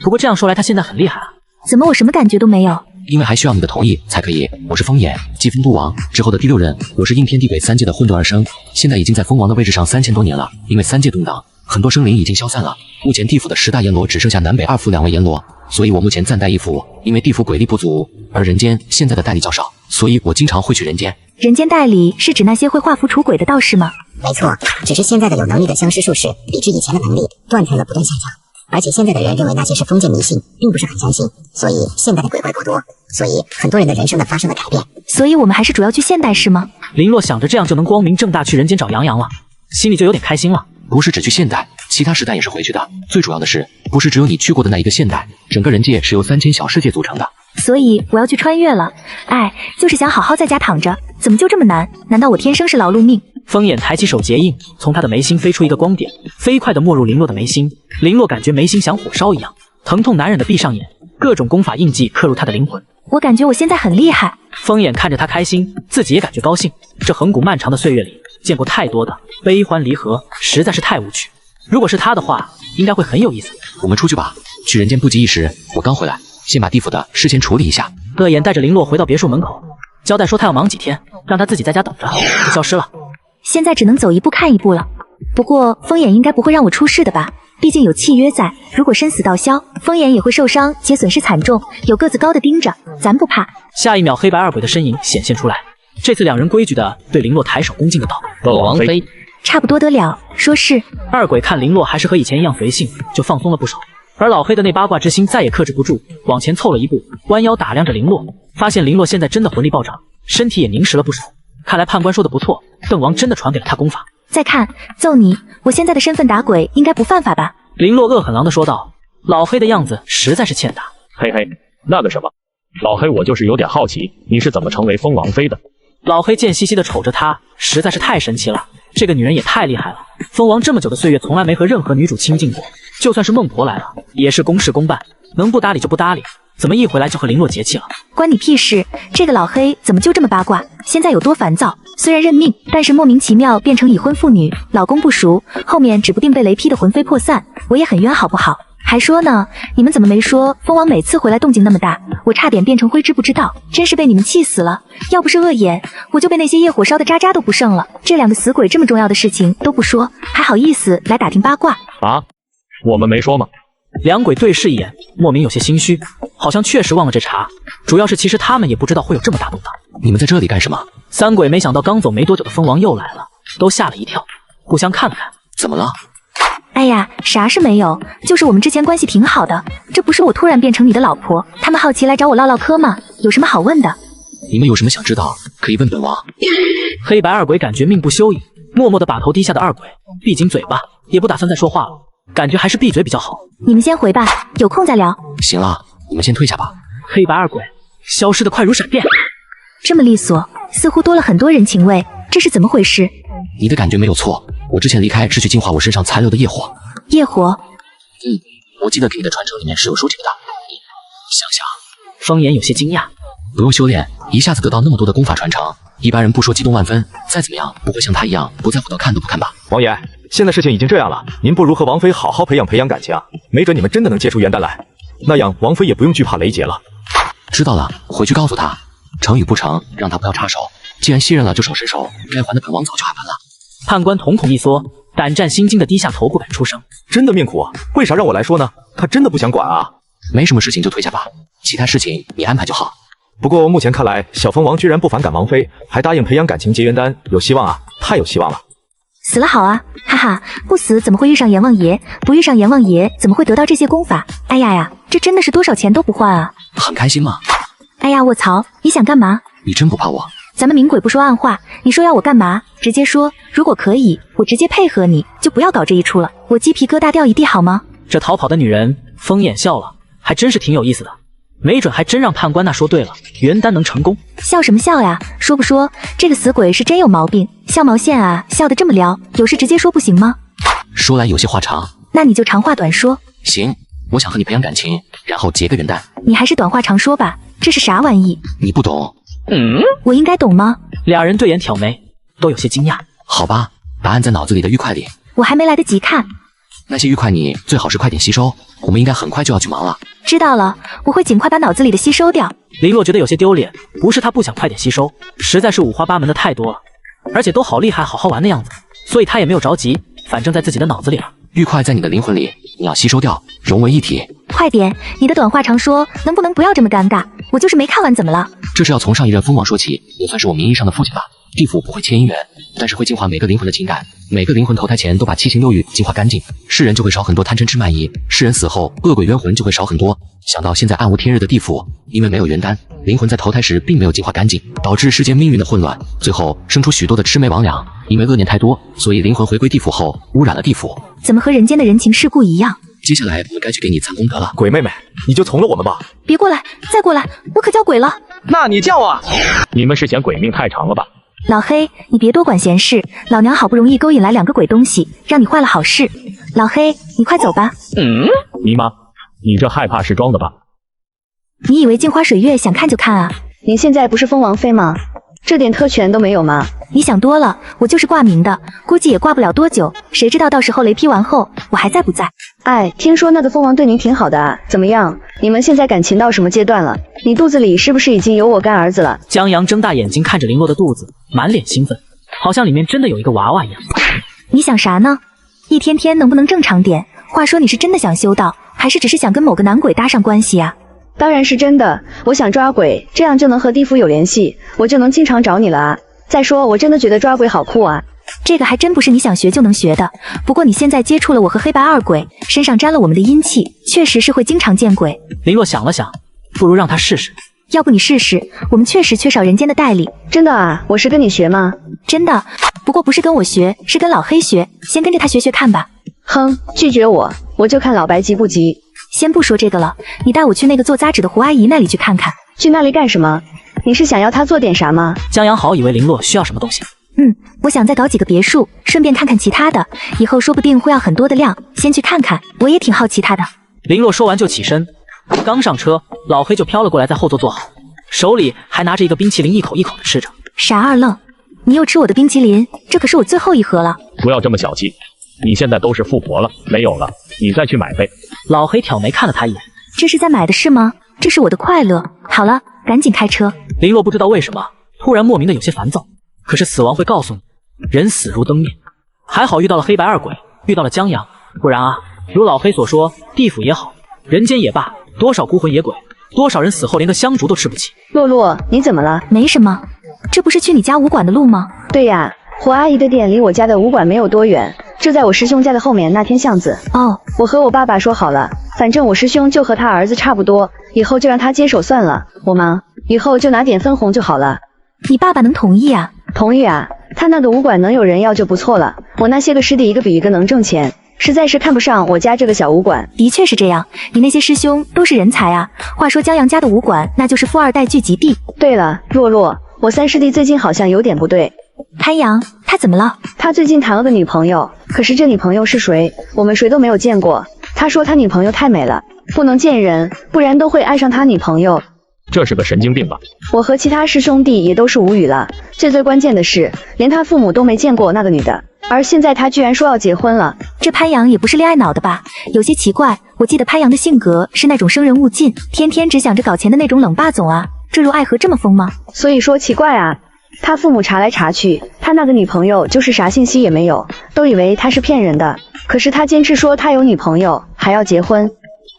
不过这样说来，他现在很厉害啊。怎么我什么感觉都没有？因为还需要你的同意才可以。我是风眼，继风都王之后的第6人，我是应天地鬼3界的混沌而生，现在已经在风王的位置上3000多年了。因为3界动荡，很多生灵已经消散了，目前地府的10大阎罗只剩下南北2府2位阎罗，所以我目前暂代1府。因为地府鬼力不足，而人间现在的代理较少，所以我经常会去人间。人间代理是指那些会画符除鬼的道士吗？没错，只是现在的有能力的相师术士比之以前的能力断开了不断下降，而且现在的人认为那些是封建迷信，并不是很相信，所以现代的鬼怪不多，所以很多人的人生发生了改变。所以我们还是主要去现代是吗？林洛想着这样就能光明正大去人间找杨洋了，心里就有点开心了。不是只去现代，其他时代也是回去的。最主要的是，不是只有你去过的那一个现代，整个人界是由3000小世界组成的。所以我要去穿越了。哎，就是想好好在家躺着，怎么就这么难？难道我天生是劳碌命？风眼抬起手结印，从他的眉心飞出一个光点，飞快地没入林洛的眉心。林洛感觉眉心像火烧一样，疼痛难忍地闭上眼，各种功法印记刻入他的灵魂。我感觉我现在很厉害。风眼看着他开心，自己也感觉高兴。这恒古漫长的岁月里，见过太多的悲欢离合，实在是太无趣。如果是他的话，应该会很有意思。我们出去吧，去人间不急一时。我刚回来，先把地府的事先处理一下。恶眼带着林洛回到别墅门口，交代说他要忙几天，让他自己在家等着，就消失了。现在只能走一步看一步了。不过风眼应该不会让我出事的吧？毕竟有契约在，如果生死道消，风眼也会受伤且损失惨重。有个子高的盯着，咱不怕。下一秒，黑白二鬼的身影显现出来。这次两人规矩的对林洛抬手恭敬的道：“王妃。”差不多得了，说是。二鬼看林洛还是和以前一样随性，就放松了不少。而老黑的那八卦之心再也克制不住，往前凑了一步，弯腰打量着林洛，发现林洛现在真的魂力暴涨，身体也凝实了不少。看来判官说的不错，邓王真的传给了他功法。再看，揍你！我现在的身份打鬼应该不犯法吧？林洛恶狠狼的说道。老黑的样子实在是欠打。嘿嘿，那个什么，老黑，我就是有点好奇，你是怎么成为风王妃的？老黑贱兮兮的瞅着他，实在是太神奇了。这个女人也太厉害了，风王这么久的岁月，从来没和任何女主亲近过，就算是孟婆来了，也是公事公办，能不搭理就不搭理。怎么一回来就和林洛结气了？关你屁事！这个老黑怎么就这么八卦？现在有多烦躁？虽然认命，但是莫名其妙变成已婚妇女，老公不熟，后面指不定被雷劈的魂飞魄散，我也很冤好不好？还说呢，你们怎么没说风王每次回来动静那么大，我差点变成灰烬不知道，真是被你们气死了。要不是恶眼，我就被那些业火烧的渣渣都不剩了。这两个死鬼这么重要的事情都不说，还好意思来打听八卦啊？我们没说吗？两鬼对视一眼，莫名有些心虚，好像确实忘了这茬。主要是其实他们也不知道会有这么大动荡。你们在这里干什么？三鬼没想到刚走没多久的蜂王又来了，都吓了一跳，互相看了看。怎么了？哎呀，啥事没有，就是我们之前关系挺好的，这不是我突然变成你的老婆，他们好奇来找我唠唠嗑吗？有什么好问的？你们有什么想知道，可以问本王。黑白二鬼感觉命不休矣，默默地把头低下的二鬼闭紧嘴巴，也不打算再说话了，感觉还是闭嘴比较好。你们先回吧，有空再聊。行了，你们先退下吧。黑白二鬼消失得快如闪电，这么利索，似乎多了很多人情味，这是怎么回事？你的感觉没有错，我之前离开是去净化我身上残留的业火。业火？我记得给你的传承里面是有说这个的。你想想。风言有些惊讶，不用修炼，一下子得到那么多的功法传承，一般人不说激动万分，再怎么样不会像他一样不在乎到看都不看吧。王爷，现在事情已经这样了，您不如和王妃好好培养感情，没准你们真的能结出缘单来，那样王妃也不用惧怕雷劫了。知道了，回去告诉他，成与不成，让他不要插手。既然信任了，就手伸手，该还的本王早就还完了。判官瞳孔一缩，胆战心惊的低下头，不敢出声。真的命苦，为啥让我来说呢？他真的不想管啊？没什么事情就退下吧，其他事情你安排就好。不过目前看来，小蜂王居然不反感王妃，还答应培养感情结缘丹，有希望啊，太有希望了。死了好啊，哈哈，不死怎么会遇上阎王爷？不遇上阎王爷怎么会得到这些功法？哎呀呀，这真的是多少钱都不换啊！很开心吗？哎呀，卧槽，你想干嘛？你真不怕我？咱们明鬼不说暗话，你说要我干嘛？直接说，如果可以，我直接配合你，就不要搞这一出了。我鸡皮疙瘩掉一地好吗？这逃跑的女人风眼笑了，还真是挺有意思的，没准还真让判官那说对了，原单能成功。笑什么笑呀？说不说这个死鬼是真有毛病，笑毛线啊，笑得这么撩，有事直接说不行吗？说来有些话长，那你就长话短说。行，我想和你培养感情，然后结个元旦。你还是短话长说吧，这是啥玩意？你不懂。我应该懂吗？俩人对眼挑眉，都有些惊讶。好吧，答案在脑子里的玉块里。我还没来得及看。那些玉块你最好是快点吸收，我们应该很快就要去忙了。知道了，我会尽快把脑子里的吸收掉。林洛觉得有些丢脸，不是他不想快点吸收，实在是五花八门的太多了，而且都好厉害好好玩的样子，所以他也没有着急，反正在自己的脑子里了。玉块在你的灵魂里，你要吸收掉，融为一体。快点，你的短话长说，能不能不要这么尴尬？我就是没看完怎么了？这是要从上一任蜂王说起，也算是我名义上的父亲吧。地府不会牵姻缘，但是会净化每个灵魂的情感，每个灵魂投胎前都把七情六欲净化干净，世人就会少很多贪嗔痴慢疑，世人死后恶鬼冤魂就会少很多。想到现在暗无天日的地府，因为没有元丹，灵魂在投胎时并没有净化干净，导致世间命运的混乱，最后生出许多的魑魅魍魉。因为恶念太多，所以灵魂回归地府后污染了地府。怎么和人间的人情世故一样？接下来我们该去给你攒功德了。鬼妹妹，你就从了我们吧。别过来，再过来，我可叫鬼了。那你叫啊！你们是嫌鬼命太长了吧？老黑，你别多管闲事，老娘好不容易勾引来两个鬼东西，让你坏了好事。老黑，你快走吧。尼妈，你这害怕是装的吧？你以为镜花水月想看就看啊？您现在不是封王妃吗？这点特权都没有吗？你想多了，我就是挂名的，估计也挂不了多久，谁知道到时候雷劈完后，我还在不在？哎，听说那个蜂王对您挺好的啊，怎么样？你们现在感情到什么阶段了？你肚子里是不是已经有我干儿子了？江阳睁大眼睛看着林洛的肚子，满脸兴奋，好像里面真的有一个娃娃一样。你想啥呢？一天天能不能正常点？话说你是真的想修道，还是只是想跟某个男鬼搭上关系啊？当然是真的，我想抓鬼，这样就能和地府有联系，我就能经常找你了啊。再说我真的觉得抓鬼好酷啊。这个还真不是你想学就能学的，不过你现在接触了我和黑白二鬼，身上沾了我们的阴气，确实是会经常见鬼。林洛想了想，不如让他试试。要不你试试，我们确实缺少人间的代理。真的啊？我是跟你学吗？真的，不过不是跟我学，是跟老黑学，先跟着他学学看吧。哼，拒绝我就看老白急不急。先不说这个了，你带我去那个做杂志的胡阿姨那里去看看。去那里干什么？你是想要她做点啥吗？江阳好以为林洛需要什么东西。我想再搞几个别墅，顺便看看其他的，以后说不定会要很多的量，先去看看，我也挺好奇他的。林洛说完就起身，刚上车，老黑就飘了过来，在后座坐好，手里还拿着一个冰淇淋，一口一口的吃着。傻二愣，你又吃我的冰淇淋？这可是我最后一盒了。不要这么小气，你现在都是富婆了，没有了，你再去买呗。老黑挑眉看了他一眼，这是在买的是吗？这是我的快乐。好了，赶紧开车。林洛不知道为什么突然莫名的有些烦躁，可是死亡会告诉你，人死如灯灭。还好遇到了黑白二鬼，遇到了江阳，不然啊，如老黑所说，地府也好，人间也罢，多少孤魂野鬼，多少人死后连个香烛都吃不起。洛洛，你怎么了？没什么，这不是去你家武馆的路吗？对呀，胡阿姨的店离我家的武馆没有多远，就在我师兄家的后面那天巷子。哦，我和我爸爸说好了，反正我师兄就和他儿子差不多，以后就让他接手算了。我忙，以后就拿点分红就好了。你爸爸能同意啊？同意啊，他那个武馆能有人要就不错了。我那些个师弟一个比一个能挣钱，实在是看不上我家这个小武馆。的确是这样，你那些师兄都是人才啊。话说江阳家的武馆，那就是富二代聚集地。对了，洛洛，我三师弟最近好像有点不对。潘阳，他怎么了？他最近谈了个女朋友，可是这女朋友是谁，我们谁都没有见过。他说他女朋友太美了，不能见人，不然都会爱上他女朋友。这是个神经病吧？我和其他师兄弟也都是无语了。最关键的是，连他父母都没见过那个女的，而现在他居然说要结婚了。这潘阳也不是恋爱脑的吧？有些奇怪。我记得潘阳的性格是那种生人勿近，天天只想着搞钱的那种冷霸总啊。坠入爱河这么疯吗？所以说奇怪啊。他父母查来查去，他那个女朋友就是啥信息也没有，都以为他是骗人的。可是他坚持说他有女朋友，还要结婚，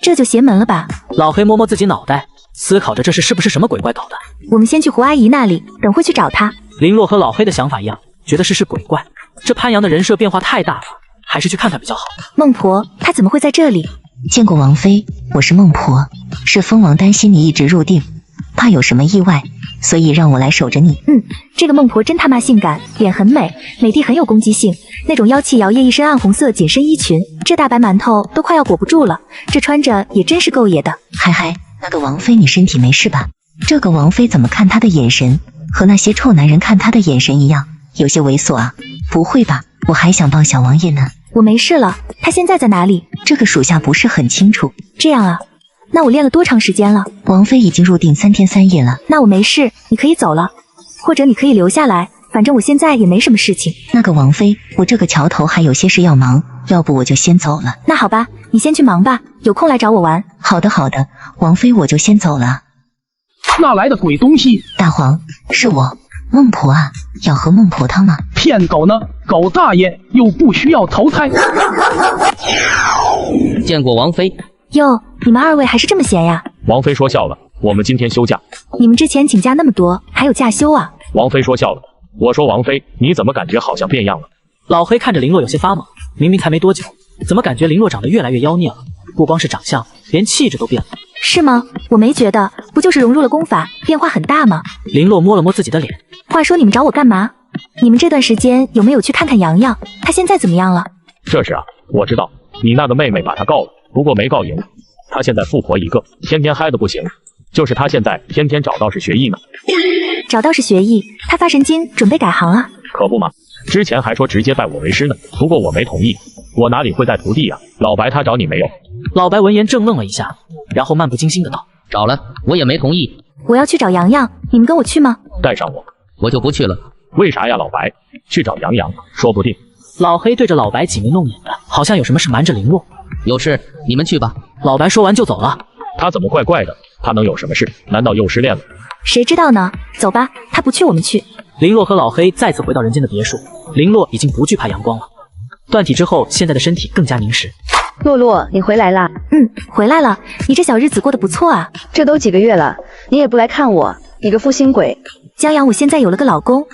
这就邪门了吧？老黑摸摸自己脑袋，思考着这是不是什么鬼怪搞的。我们先去胡阿姨那里，等会去找她。林洛和老黑的想法一样，觉得是鬼怪。这潘阳的人设变化太大了，还是去看看比较好。孟婆，她怎么会在这里？见过王妃，我是孟婆，是蜂王担心你一直入定，怕有什么意外，所以让我来守着你。这个孟婆真他妈性感，脸很美，美的很有攻击性，那种妖气摇曳，一身暗红色紧身衣裙，这大白馒头都快要裹不住了，这穿着也真是够野的。嗨，那个王妃，你身体没事吧？这个王妃怎么看她的眼神和那些臭男人看她的眼神一样，有些猥琐啊？不会吧，我还想帮小王爷呢。我没事了，他现在在哪里？这个属下不是很清楚。这样啊，那我练了多长时间了？王妃已经入定3天3夜了。那我没事，你可以走了，或者你可以留下来，反正我现在也没什么事情。那个王妃，我这个桥头还有些事要忙，要不我就先走了。那好吧，你先去忙吧，有空来找我玩。好的，王妃我就先走了。哪来的鬼东西？大黄，是我，孟婆啊，要喝孟婆汤吗？骗狗呢，狗大爷又不需要投胎。见过王妃。哟，你们2位还是这么闲呀？王妃说笑了，我们今天休假。你们之前请假那么多，还有假休啊？王妃说笑了，我说王妃，你怎么感觉好像变样了？老黑看着林洛有些发懵，明明才没多久，怎么感觉林洛长得越来越妖孽了？不光是长相，连气质都变了。是吗？我没觉得，不就是融入了功法，变化很大吗？林洛摸了摸自己的脸。话说你们找我干嘛？你们这段时间有没有去看看洋洋？他现在怎么样了？这事啊，我知道，你那个妹妹把他告了，不过没告赢。他现在富婆一个，天天嗨得不行。就是他现在天天找道士学艺呢。找道士学艺？他发神经准备改行啊？可不嘛，之前还说直接拜我为师呢，不过我没同意。我哪里会带徒弟啊？老白他找你没有？老白闻言怔愣了一下，然后漫不经心的道：找了，我也没同意。我要去找洋洋，你们跟我去吗？带上我。我就不去了。为啥呀，老白？去找杨洋，说不定。老黑对着老白挤眉弄眼的，好像有什么事瞒着林洛。有事你们去吧。老白说完就走了。他怎么怪怪的？他能有什么事？难道又失恋了？谁知道呢？走吧，他不去我们去。林洛和老黑再次回到人间的别墅，林洛已经不惧怕阳光了。断体之后，现在的身体更加凝实。洛洛，你回来啦？回来了。你这小日子过得不错啊。这都几个月了，你也不来看我，你个负心鬼。江阳，我现在有了个老公。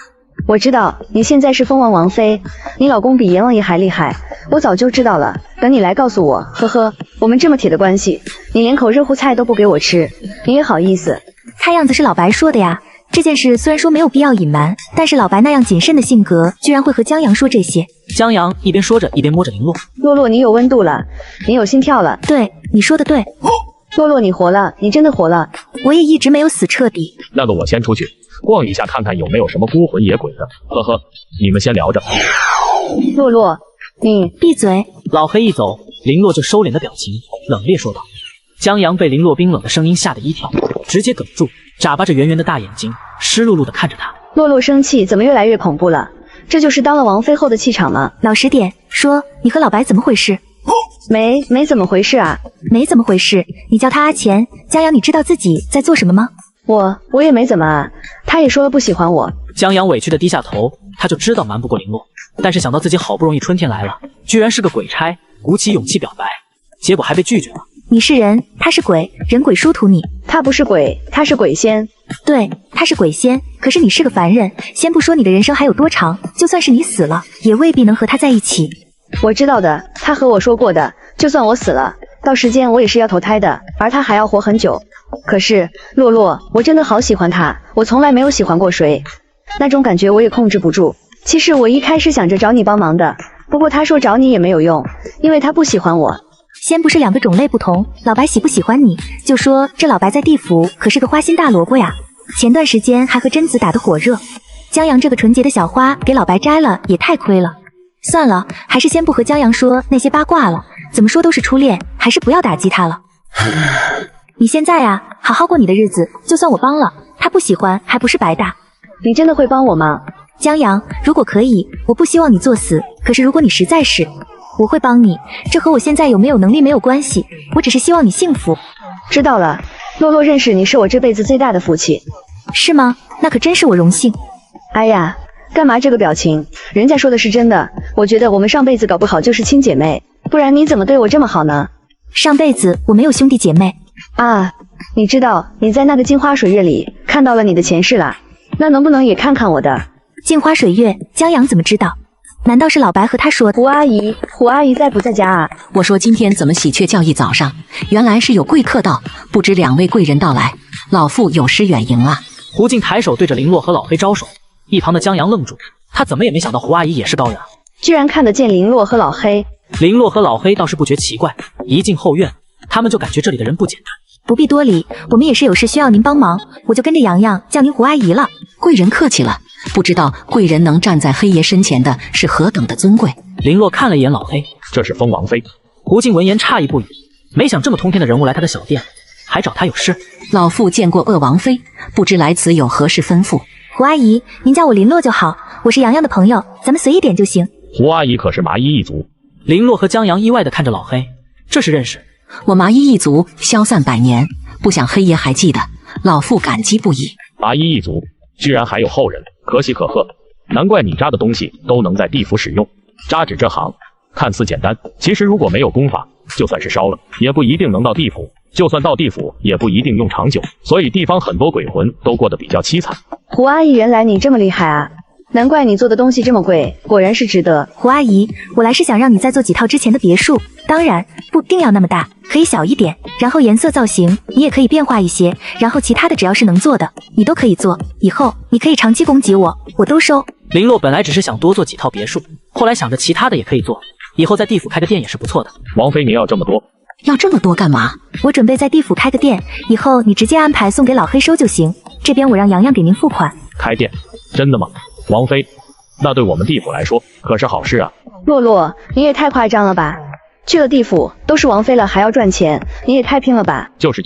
我知道你现在是蜂王王妃，你老公比阎王爷还厉害，我早就知道了，等你来告诉我。呵呵，我们这么铁的关系，你连口热乎菜都不给我吃，你也好意思？看样子是老白说的呀。这件事虽然说没有必要隐瞒，但是老白那样谨慎的性格，居然会和江阳说这些。江阳一边说着，一边摸着林洛。洛洛，你有温度了，你有心跳了。对，你说的对。洛洛，你活了，你真的活了。我也一直没有死彻底。那个我先出去逛一下，看看有没有什么孤魂野鬼的。呵呵，你们先聊着。洛洛，你闭嘴。老黑一走，林洛就收敛了表情，冷冽说道。江阳被林洛冰冷的声音吓得一跳，直接哽住，眨巴着圆圆的大眼睛，湿漉漉的看着他。洛洛生气怎么越来越恐怖了？这就是当了王妃后的气场吗？老实点说，你和老白怎么回事？没怎么回事啊。没怎么回事，你叫他阿钱。江阳，你知道自己在做什么吗？我也没怎么啊，他也说了不喜欢我。江阳委屈的低下头，他就知道瞒不过林洛，但是想到自己好不容易春天来了，居然是个鬼差，鼓起勇气表白，结果还被拒绝了。你是人，他是鬼，人鬼殊途你。他不是鬼，他是鬼仙。对，他是鬼仙，可是你是个凡人。先不说你的人生还有多长，就算是你死了，也未必能和他在一起。我知道的，他和我说过的，就算我死了，到时间我也是要投胎的，而他还要活很久。可是洛洛，我真的好喜欢他，我从来没有喜欢过谁，那种感觉我也控制不住。其实我一开始想着找你帮忙的，不过他说找你也没有用，因为他不喜欢我。先不是两个种类不同，老白喜不喜欢你，就说这老白在地府可是个花心大萝卜呀，前段时间还和贞子打得火热。江阳这个纯洁的小花给老白摘了也太亏了。算了，还是先不和江阳说那些八卦了，怎么说都是初恋，还是不要打击他了。你现在啊，好好过你的日子，就算我帮了，他不喜欢还不是白搭。你真的会帮我吗？江阳，如果可以，我不希望你作死，可是如果你实在是，我会帮你，这和我现在有没有能力没有关系，我只是希望你幸福。知道了，洛洛认识你是我这辈子最大的福气。是吗？那可真是我荣幸。哎呀，干嘛这个表情？人家说的是真的，我觉得我们上辈子搞不好就是亲姐妹，不然你怎么对我这么好呢？上辈子我没有兄弟姐妹啊。你知道你在那个镜花水月里看到了你的前世啦，那能不能也看看我的？镜花水月，江阳怎么知道？难道是老白和他说的？胡阿姨在不在家啊？我说今天怎么喜鹊叫一早上，原来是有贵客到，不知两位贵人到来，老妇有失远迎啊。胡静抬手对着林洛和老黑招手，一旁的江阳愣住，他怎么也没想到胡阿姨也是高人啊，居然看得见林洛和老黑。林洛和老黑倒是不觉奇怪，一进后院，他们就感觉这里的人不简单。不必多礼，我们也是有事需要您帮忙，我就跟着洋洋叫您胡阿姨了。贵人客气了，不知道贵人能站在黑爷身前的是何等的尊贵。林洛看了一眼老黑，这是封王妃。胡静闻言诧异不已，没想这么通天的人物来他的小店，还找他有事。老妇见过鄂王妃，不知来此有何事吩咐。胡阿姨，您叫我林洛就好，我是洋洋的朋友，咱们随意点就行。胡阿姨可是麻衣一族。林洛和江阳意外地看着老黑，这是认识。我麻衣一族消散百年，不想黑爷还记得，老妇感激不已。麻衣一族居然还有后人，可喜可贺。难怪你扎的东西都能在地府使用。扎纸这行看似简单，其实如果没有功法，就算是烧了，也不一定能到地府。就算到地府，也不一定用长久。所以地方很多鬼魂都过得比较凄惨。胡阿姨，原来你这么厉害啊！难怪你做的东西这么贵，果然是值得。胡阿姨，我来是想让你再做几套之前的别墅，当然不一定要那么大，可以小一点，然后颜色造型你也可以变化一些，然后其他的只要是能做的，你都可以做。以后你可以长期供给我，我都收。林洛本来只是想多做几套别墅，后来想着其他的也可以做，以后在地府开个店也是不错的。王妃，您要这么多？要这么多干嘛？我准备在地府开个店，以后你直接安排送给老黑收就行，这边我让洋洋给您付款。开店？真的吗？王妃，那对我们地府来说可是好事啊。洛洛，你也太夸张了吧，去了地府都是王妃了还要赚钱，你也太拼了吧。就是，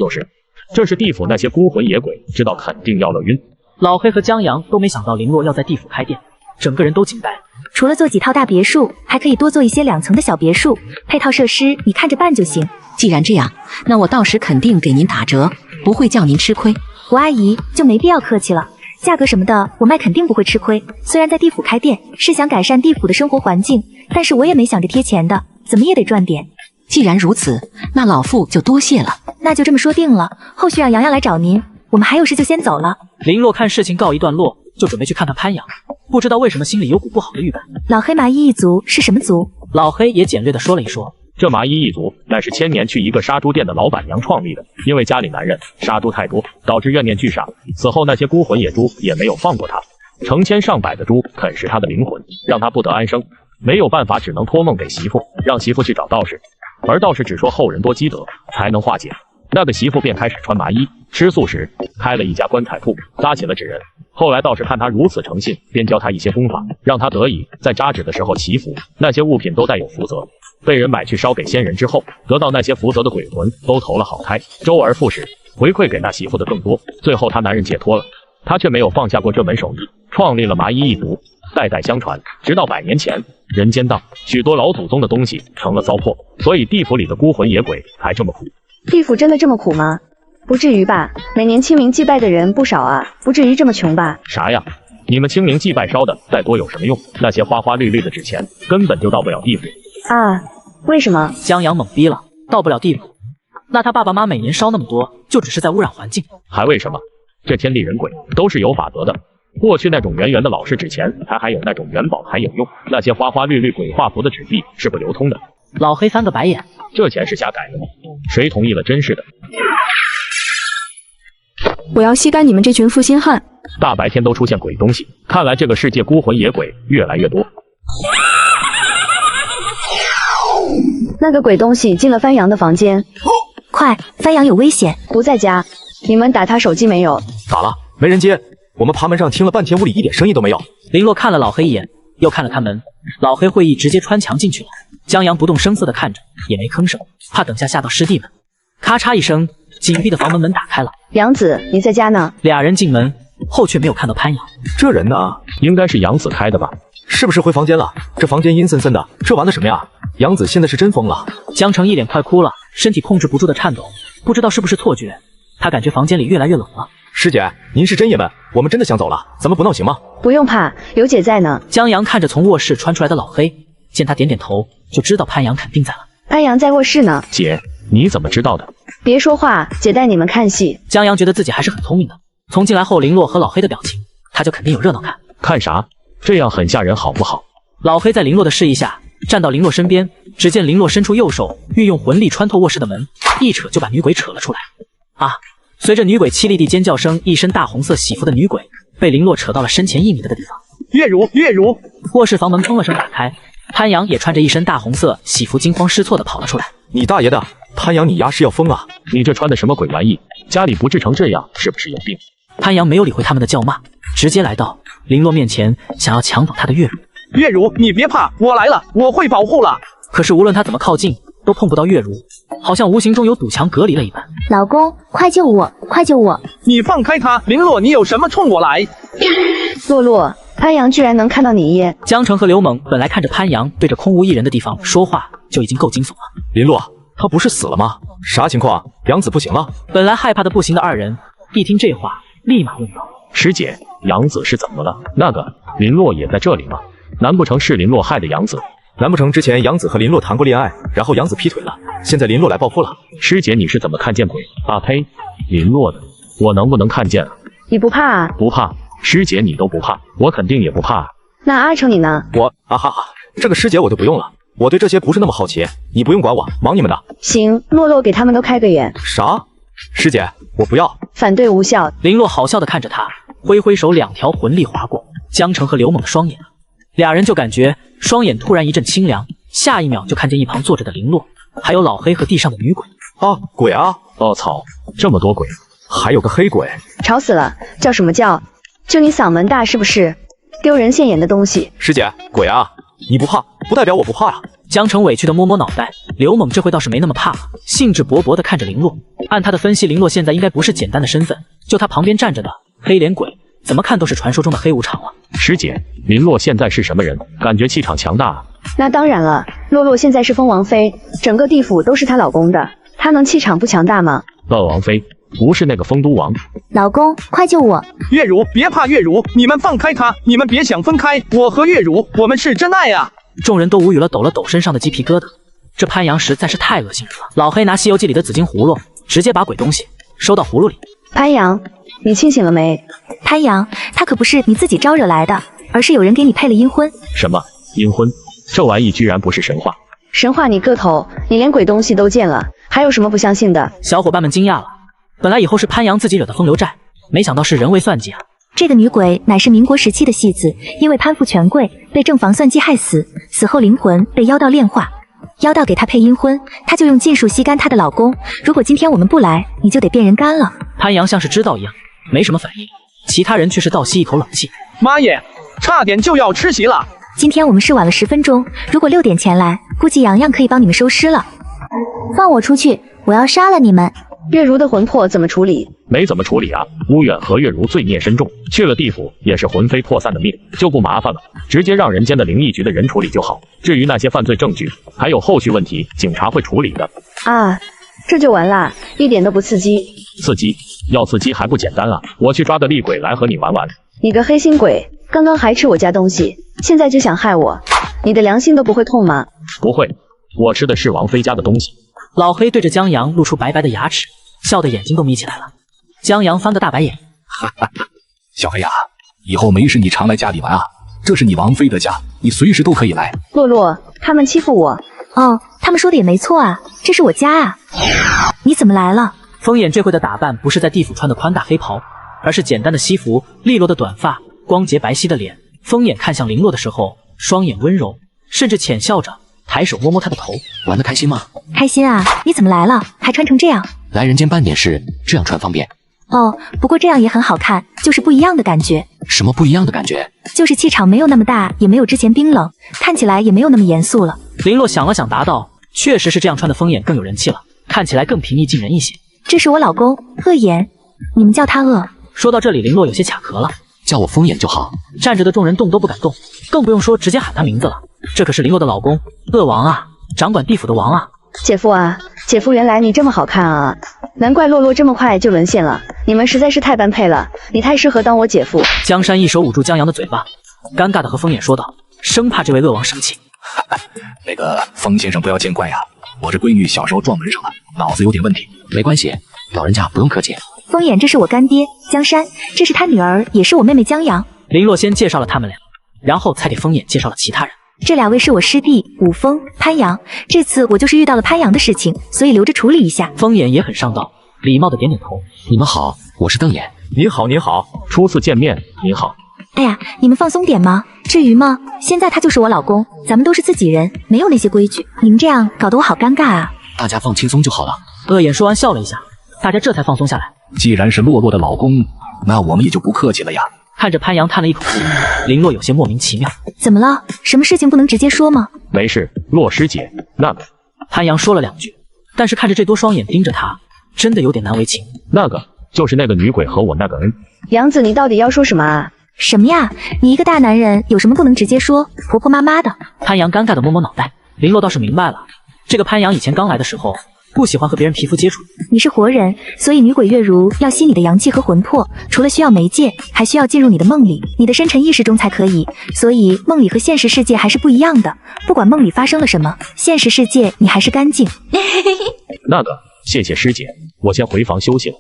这是地府那些孤魂野鬼知道肯定要了晕。老黑和江阳都没想到林洛要在地府开店，整个人都惊呆了。除了做几套大别墅，还可以多做一些2层的小别墅，配套设施你看着办就行。既然这样，那我到时肯定给您打折，不会叫您吃亏。胡阿姨就没必要客气了，价格什么的我卖肯定不会吃亏。虽然在地府开店是想改善地府的生活环境，但是我也没想着贴钱的，怎么也得赚点。既然如此，那老妇就多谢了。那就这么说定了，后续让洋洋来找您，我们还有事就先走了。林洛看事情告一段落，就准备去看看潘阳，不知道为什么心里有股不好的预感。老黑麻衣一族是什么族？老黑也简略的说了一说。这麻衣一族乃是千年去一个杀猪店的老板娘创立的，因为家里男人杀猪太多，导致怨念俱上。此后那些孤魂野猪也没有放过他，成千上百的猪啃食他的灵魂，让他不得安生。没有办法，只能托梦给媳妇，让媳妇去找道士，而道士只说后人多积德才能化解。那个媳妇便开始穿麻衣，吃素食，开了一家棺材铺，扎起了纸人。后来道士看他如此诚信，便教他一些功法，让他得以在扎纸的时候祈福。那些物品都带有福泽，被人买去烧给仙人之后，得到那些福泽的鬼魂都投了好胎，周而复始，回馈给那媳妇的更多。最后他男人解脱了，他却没有放下过这门手艺，创立了麻衣一族，代代相传，直到100年前，人间道许多老祖宗的东西成了糟粕，所以地府里的孤魂野鬼才这么苦。地府真的这么苦吗？不至于吧，每年清明祭拜的人不少啊，不至于这么穷吧？啥呀？你们清明祭拜烧的再多有什么用？那些花花绿绿的纸钱根本就到不了地府啊！为什么？江阳懵逼了，到不了地府？那他爸爸妈每年烧那么多，就只是在污染环境？还为什么？这天地人鬼都是有法则的。过去那种圆圆的老式纸钱，还有那种元宝还有用，那些花花绿绿鬼画符的纸币是不流通的。老黑翻个白眼，这钱是瞎改的吗？谁同意了？真是的！我要吸干你们这群负心汉！大白天都出现鬼东西，看来这个世界孤魂野鬼越来越多。那个鬼东西进了番阳的房间，快，番阳有危险！不在家，你们打他手机没有？咋了？没人接？我们爬门上听了半天，屋里一点声音都没有。林洛看了老黑一眼，又看了看门，老黑会意直接穿墙进去了。江阳不动声色地看着，也没吭声，怕等下吓到师弟们。咔嚓一声，紧闭的房门打开了。杨子，你在家呢？俩人进门后却没有看到潘阳。这人呢？应该是杨子开的吧？是不是回房间了？这房间阴森森的，这玩的什么呀？杨子现在是真疯了。江城一脸快哭了，身体控制不住的颤抖，不知道是不是错觉，他感觉房间里越来越冷了。师姐，您是真爷们，我们真的想走了，咱们不闹行吗？不用怕，有姐在呢。江阳看着从卧室传出来的老黑，见他点点头，就知道潘阳肯定在了。潘阳在卧室呢。姐，你怎么知道的？别说话，姐带你们看戏。江阳觉得自己还是很聪明的，从进来后林洛和老黑的表情，他就肯定有热闹看。看啥？这样很吓人，好不好？老黑在林洛的示意下，站到林洛身边，只见林洛伸出右手，运用魂力穿透卧室的门，一扯就把女鬼扯了出来。啊！随着女鬼凄厉地尖叫声，一身大红色喜服的女鬼被林洛扯到了身前1米的地方。月如，月如！卧室房门砰了声打开，潘阳也穿着一身大红色喜服，惊慌失措地跑了出来。你大爷的！潘阳，你丫是要疯啊！你这穿的什么鬼玩意？家里布置成这样，是不是有病？潘阳没有理会他们的叫骂，直接来到林洛面前，想要抢走他的月如。月如，你别怕，我来了，我会保护了。可是无论他怎么靠近，都碰不到月如，好像无形中有堵墙隔离了一般。老公，快救我，快救我！你放开他，林洛，你有什么冲我来？洛洛，潘阳居然能看到你耶！江城和刘猛本来看着潘阳对着空无一人的地方说话就已经够惊悚了。林洛，他不是死了吗？啥情况？杨子不行了？本来害怕的不行的二人一听这话，立马问道：师姐，杨子是怎么了？那个林洛也在这里吗？难不成是林洛害的杨子？难不成之前杨子和林洛谈过恋爱，然后杨子劈腿了，现在林洛来报复了？师姐，你是怎么看见鬼？啊呸！林洛的，我能不能看见啊？你不怕啊？不怕。师姐你都不怕，我肯定也不怕啊。那阿成你呢？我啊哈哈，这个师姐我就不用了，我对这些不是那么好奇，你不用管我，忙你们的。行，洛洛给他们都开个眼。啥？师姐，我不要。反对无效。林洛好笑地看着他，挥挥手，2条魂力划过江城和刘猛的双眼，俩人就感觉双眼突然一阵清凉，下一秒就看见一旁坐着的林洛，还有老黑和地上的女鬼。啊，鬼啊！哦操，这么多鬼，还有个黑鬼，吵死了！叫什么叫？就你嗓门大是不是？丢人现眼的东西！师姐，鬼啊！你不怕，不代表我不怕呀。江城委屈地摸摸脑袋，刘猛这回倒是没那么怕了，兴致勃勃地看着林洛。按他的分析，林洛现在应该不是简单的身份，就他旁边站着的黑脸鬼，怎么看都是传说中的黑无常了。师姐，林洛现在是什么人？感觉气场强大啊。那当然了，洛洛现在是风王妃，整个地府都是她老公的，她能气场不强大吗？王妃不是那个丰都王。老公，快救我！月如，别怕，月如，你们放开他，你们别想分开，我和月如，我们是真爱啊！众人都无语了，抖了抖身上的鸡皮疙瘩。这潘阳实在是太恶心人了。老黑拿《西游记》里的紫金葫芦，直接把鬼东西收到葫芦里。潘阳，你清醒了没？潘阳，他可不是你自己招惹来的，而是有人给你配了阴婚。什么阴婚？这玩意居然不是神话？神话你个头！你连鬼东西都见了，还有什么不相信的？小伙伴们惊讶了，本来以后是潘阳自己惹的风流债，没想到是人为算计啊！这个女鬼乃是民国时期的戏子，因为攀附权贵，被正房算计害死，死后灵魂被妖道炼化，妖道给她配阴婚，她就用禁术吸干她的老公。如果今天我们不来，你就得变人干了。潘阳像是知道一样，没什么反应，其他人却是倒吸一口冷气。妈耶，差点就要吃席了！今天我们是晚了10分钟，如果6点前来，估计洋洋可以帮你们收尸了。放我出去，我要杀了你们！月如的魂魄怎么处理？没怎么处理啊，乌远和月如罪孽深重，去了地府也是魂飞魄散的命，就不麻烦了，直接让人间的灵异局的人处理就好。至于那些犯罪证据，还有后续问题，警察会处理的。啊，这就完啦，一点都不刺激。刺激？要刺激还不简单啊，我去抓个厉鬼来和你玩玩。你个黑心鬼，刚刚还吃我家东西，现在就想害我，你的良心都不会痛吗？不会，我吃的是王妃家的东西。老黑对着江阳露出白白的牙齿，笑得眼睛都眯起来了。江阳翻个大白眼，哈哈，小黑呀，以后没事你常来家里玩啊，这是你王妃的家，你随时都可以来。洛洛，他们欺负我。哦，他们说的也没错啊，这是我家啊。你怎么来了？风眼这回的打扮不是在地府穿的宽大黑袍，而是简单的西服，利落的短发，光洁白皙的脸。风眼看向林洛的时候，双眼温柔，甚至浅笑着，抬手摸摸他的头。玩得开心吗？开心啊！你怎么来了？还穿成这样？来人间办点事，这样穿方便。哦，不过这样也很好看，就是不一样的感觉。什么不一样的感觉？就是气场没有那么大，也没有之前冰冷，看起来也没有那么严肃了。林洛想了想，答道：“确实是这样穿的，风眼更有人气了，看起来更平易近人一些。”这是我老公恶言，你们叫他恶。说到这里，林洛有些卡壳了。叫我风眼就好。站着的众人动都不敢动，更不用说直接喊他名字了。这可是林洛的老公，恶王啊，掌管地府的王啊。姐夫啊，姐夫，原来你这么好看啊！难怪洛洛这么快就沦陷了，你们实在是太般配了，你太适合当我姐夫。江山一手捂住江阳的嘴巴，尴尬的和风眼说道，生怕这位恶王生气。那个风先生不要见怪呀，我这闺女小时候撞门上了，脑子有点问题。没关系，老人家不用客气。风眼，这是我干爹江山，这是他女儿，也是我妹妹江阳。林洛先介绍了他们俩，然后才给风眼介绍了其他人。这2位是我师弟武峰、潘阳，这次我就是遇到了潘阳的事情，所以留着处理一下。风眼也很上道，礼貌的点点头。你们好，我是邓眼。您好，您好，初次见面，您好。哎呀，你们放松点吗？至于吗？现在他就是我老公，咱们都是自己人，没有那些规矩。你们这样搞得我好尴尬啊！大家放轻松就好了。恶眼说完笑了一下，大家这才放松下来。既然是洛洛的老公，那我们也就不客气了呀。看着潘阳叹了一口气，林洛有些莫名其妙。怎么了？什么事情不能直接说吗？没事，洛师姐，那个……潘阳说了两句，但是看着这多双眼盯着他，真的有点难为情。那个就是那个女鬼和我那个恩。杨子，你到底要说什么啊？什么呀？你一个大男人有什么不能直接说？婆婆妈妈的。潘阳尴尬的摸摸脑袋，林洛倒是明白了，这个潘阳以前刚来的时候不喜欢和别人皮肤接触。你是活人，所以女鬼月如要吸你的阳气和魂魄，除了需要媒介，还需要进入你的梦里，你的深沉意识中才可以。所以梦里和现实世界还是不一样的。不管梦里发生了什么，现实世界你还是干净。那个，谢谢师姐，我先回房休息了。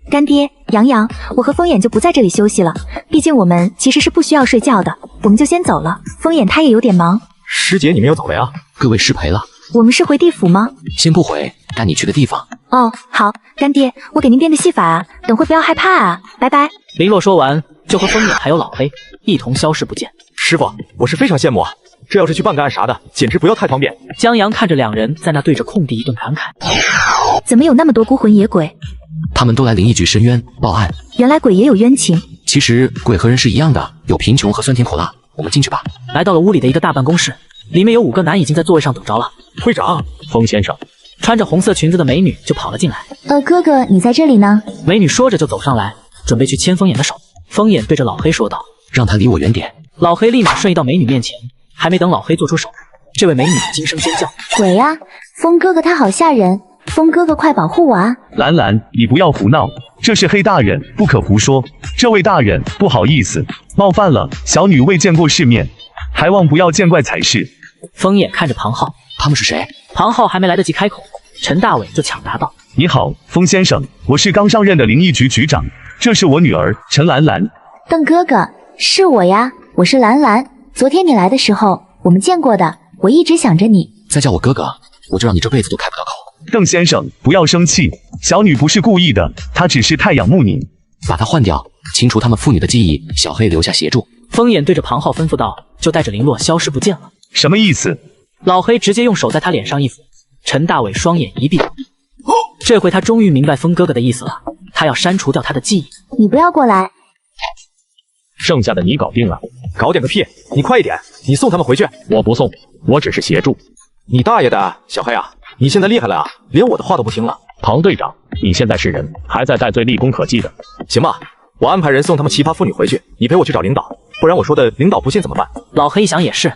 干爹，杨洋，我和风眼就不在这里休息了，毕竟我们其实是不需要睡觉的，我们就先走了。风眼他也有点忙。师姐，你们要走了呀？各位失陪了。我们是回地府吗？先不回，带你去的地方。哦，好，干爹，我给您变个戏法啊，等会不要害怕啊，拜拜。林洛说完，就和风眼还有老黑一同消失不见。师傅，我是非常羡慕啊，这要是去办个案啥的，简直不要太方便。江阳看着两人在那对着空地一顿感慨，怎么有那么多孤魂野鬼？他们都来灵异局申冤报案。原来鬼也有冤情。其实鬼和人是一样的，有贫穷和酸甜苦辣。我们进去吧。来到了屋里的一个大办公室，里面有5个男已经在座位上等着了。会长，风先生。穿着红色裙子的美女就跑了进来。哥哥，你在这里呢？美女说着就走上来，准备去牵风眼的手。风眼对着老黑说道：“让他离我远点。”老黑立马瞬移到美女面前，还没等老黑做出手，这位美女惊声尖叫：“鬼呀！风哥哥他好吓人！风哥哥快保护我啊！”兰兰，你不要胡闹，这是黑大人，不可胡说。这位大人，不好意思，冒犯了，小女未见过世面，还望不要见怪才是。风眼看着庞浩，他们是谁？庞浩还没来得及开口，陈大伟就抢答道：“你好，风先生，我是刚上任的灵异局局长，这是我女儿陈兰兰。”邓哥哥，是我呀，我是兰兰。昨天你来的时候，我们见过的，我一直想着你。再叫我哥哥，我就让你这辈子都开不到口。邓先生，不要生气，小女不是故意的，她只是太仰慕您。把她换掉，清除他们父女的记忆，小黑留下协助。风眼对着庞浩吩咐道，就带着林洛消失不见了。什么意思？老黑直接用手在他脸上一抚，陈大伟双眼一闭，这回他终于明白风哥哥的意思了，他要删除掉他的记忆。你不要过来。剩下的你搞定了。搞点个屁！你快一点，你送他们回去。我不送，我只是协助。你大爷的，小黑啊，你现在厉害了啊，连我的话都不听了。庞队长，你现在是人，还在戴罪，立功可记的。行吧，我安排人送他们奇葩妇女回去，你陪我去找领导，不然我说的领导不信怎么办？老黑一想也是，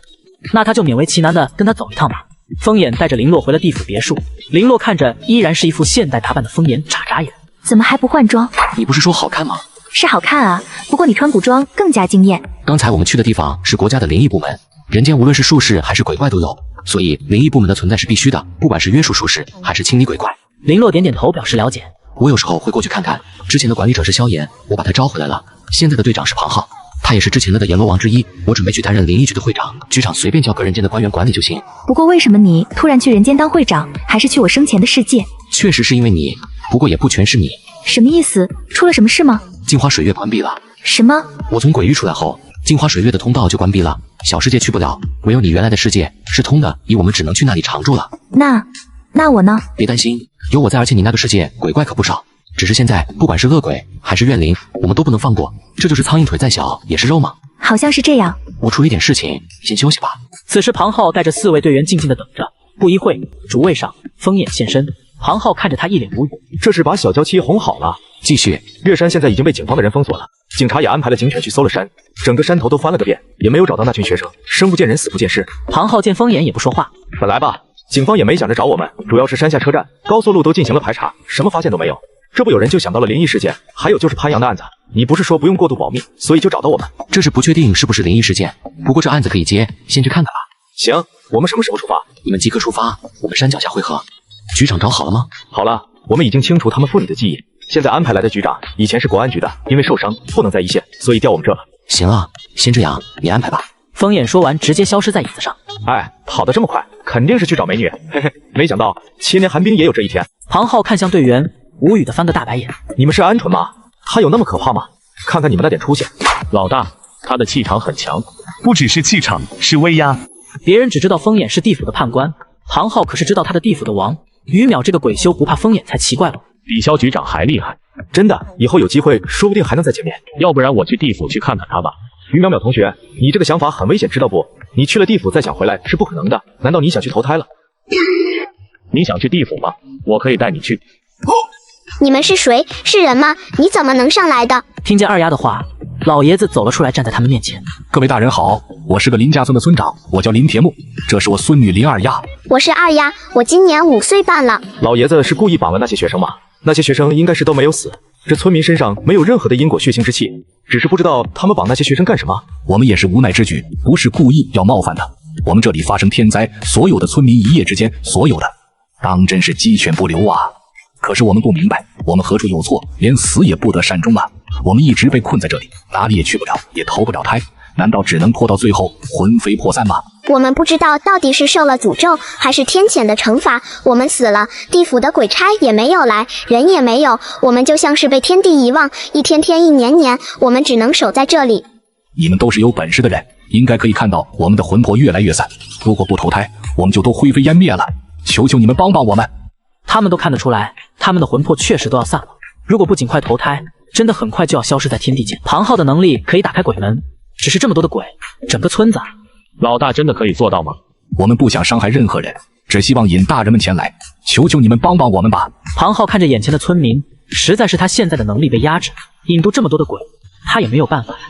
那他就勉为其难的跟他走一趟吧。风眼带着林洛回了地府别墅，林洛看着依然是一副现代打扮的风眼，眨眨眼。怎么还不换装？你不是说好看吗？是好看啊，不过你穿古装更加惊艳。刚才我们去的地方是国家的灵异部门，人间无论是术士还是鬼怪都有，所以灵异部门的存在是必须的，不管是约束术士还是清理鬼怪。林洛点点头表示了解。我有时候会过去看看，之前的管理者是萧炎，我把他招回来了，现在的队长是庞浩，他也是之前的阎罗王之一，我准备去担任灵异局的会长，局长随便叫个人间的官员管理就行。不过为什么你突然去人间当会长，还是去我生前的世界？确实是因为你，不过也不全是你。什么意思？出了什么事吗？镜花水月关闭了。什么？我从鬼域出来后，镜花水月的通道就关闭了，小世界去不了，唯有你原来的世界是通的，以我们只能去那里常住了。那我呢？别担心，有我在，而且你那个世界鬼怪可不少，只是现在不管是恶鬼还是怨灵，我们都不能放过，这就是苍蝇腿再小也是肉嘛。好像是这样。我处理点事情，先休息吧。此时庞浩带着4位队员静静的等着，不一会，主位上风眼现身。庞浩看着他一脸无语，这是把小娇妻哄好了。继续，月山现在已经被警方的人封锁了，警察也安排了警犬去搜了山，整个山头都翻了个遍，也没有找到那群学生，生不见人，死不见尸。庞浩见风眼也不说话，本来吧，警方也没想着找我们，主要是山下车站、高速路都进行了排查，什么发现都没有。这不有人就想到了灵异事件，还有就是潘阳的案子，你不是说不用过度保密，所以就找到我们。这是不确定是不是灵异事件，不过这案子可以接，先去看看吧。行，我们什么时候出发？你们即刻出发，我们山脚下汇合。局长找好了吗？好了，我们已经清除他们妇女的记忆，现在安排来的局长以前是国安局的，因为受伤不能在一线，所以调我们这了。行啊，先这样，你安排吧。风眼说完直接消失在椅子上。哎，跑得这么快，肯定是去找美女，嘿嘿，没想到7年寒冰也有这一天。庞浩看向队员，无语的翻个大白眼。你们是鹌鹑吗？他有那么可怕吗？看看你们那点出息。老大，他的气场很强，不只是气场，是威压。别人只知道风眼是地府的判官，庞浩可是知道他的地府的王。于淼这个鬼修不怕风眼才奇怪了。比萧局长还厉害，真的，以后有机会说不定还能再见面。要不然我去地府去看看他吧。于淼淼同学，你这个想法很危险，知道不？你去了地府再想回来是不可能的。难道你想去投胎了？你想去地府吗？我可以带你去。你们是谁？是人吗？你怎么能上来的？听见二丫的话，老爷子走了出来，站在他们面前。各位大人好，我是个林家村的村长，我叫林铁木，这是我孙女林二丫。我是二丫，我今年5岁半了。老爷子是故意绑了那些学生吗？那些学生应该是都没有死，这村民身上没有任何的因果血腥之气，只是不知道他们绑那些学生干什么。我们也是无奈之举，不是故意要冒犯的。我们这里发生天灾，所有的村民一夜之间，所有的当真是鸡犬不留啊！可是我们不明白，我们何处有错，连死也不得善终啊！我们一直被困在这里，哪里也去不了，也投不了胎，难道只能拖到最后魂飞魄散吗？我们不知道到底是受了诅咒，还是天谴的惩罚。我们死了，地府的鬼差也没有来，人也没有，我们就像是被天地遗忘，一天天一年年，我们只能守在这里。你们都是有本事的人，应该可以看到我们的魂魄越来越散，如果不投胎，我们就都灰飞烟灭了。求求你们帮帮我们！他们都看得出来，他们的魂魄确实都要散了。如果不尽快投胎，真的很快就要消失在天地间。庞浩的能力可以打开鬼门，只是这么多的鬼，整个村子……老大真的可以做到吗？我们不想伤害任何人，只希望引大人们前来，求求你们帮帮我们吧！庞浩看着眼前的村民，实在是他现在的能力被压制，引渡这么多的鬼，他也没有办法呀，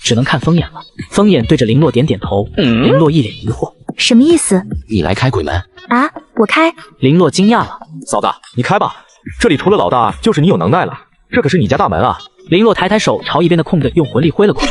只能看风眼了。风眼对着林洛点点头，林洛一脸疑惑，什么意思？你来开鬼门啊？我开？林洛惊讶了，嫂子，你开吧，这里除了老大就是你有能耐了，这可是你家大门啊！林洛抬抬手朝一边的空地用魂力挥了过来，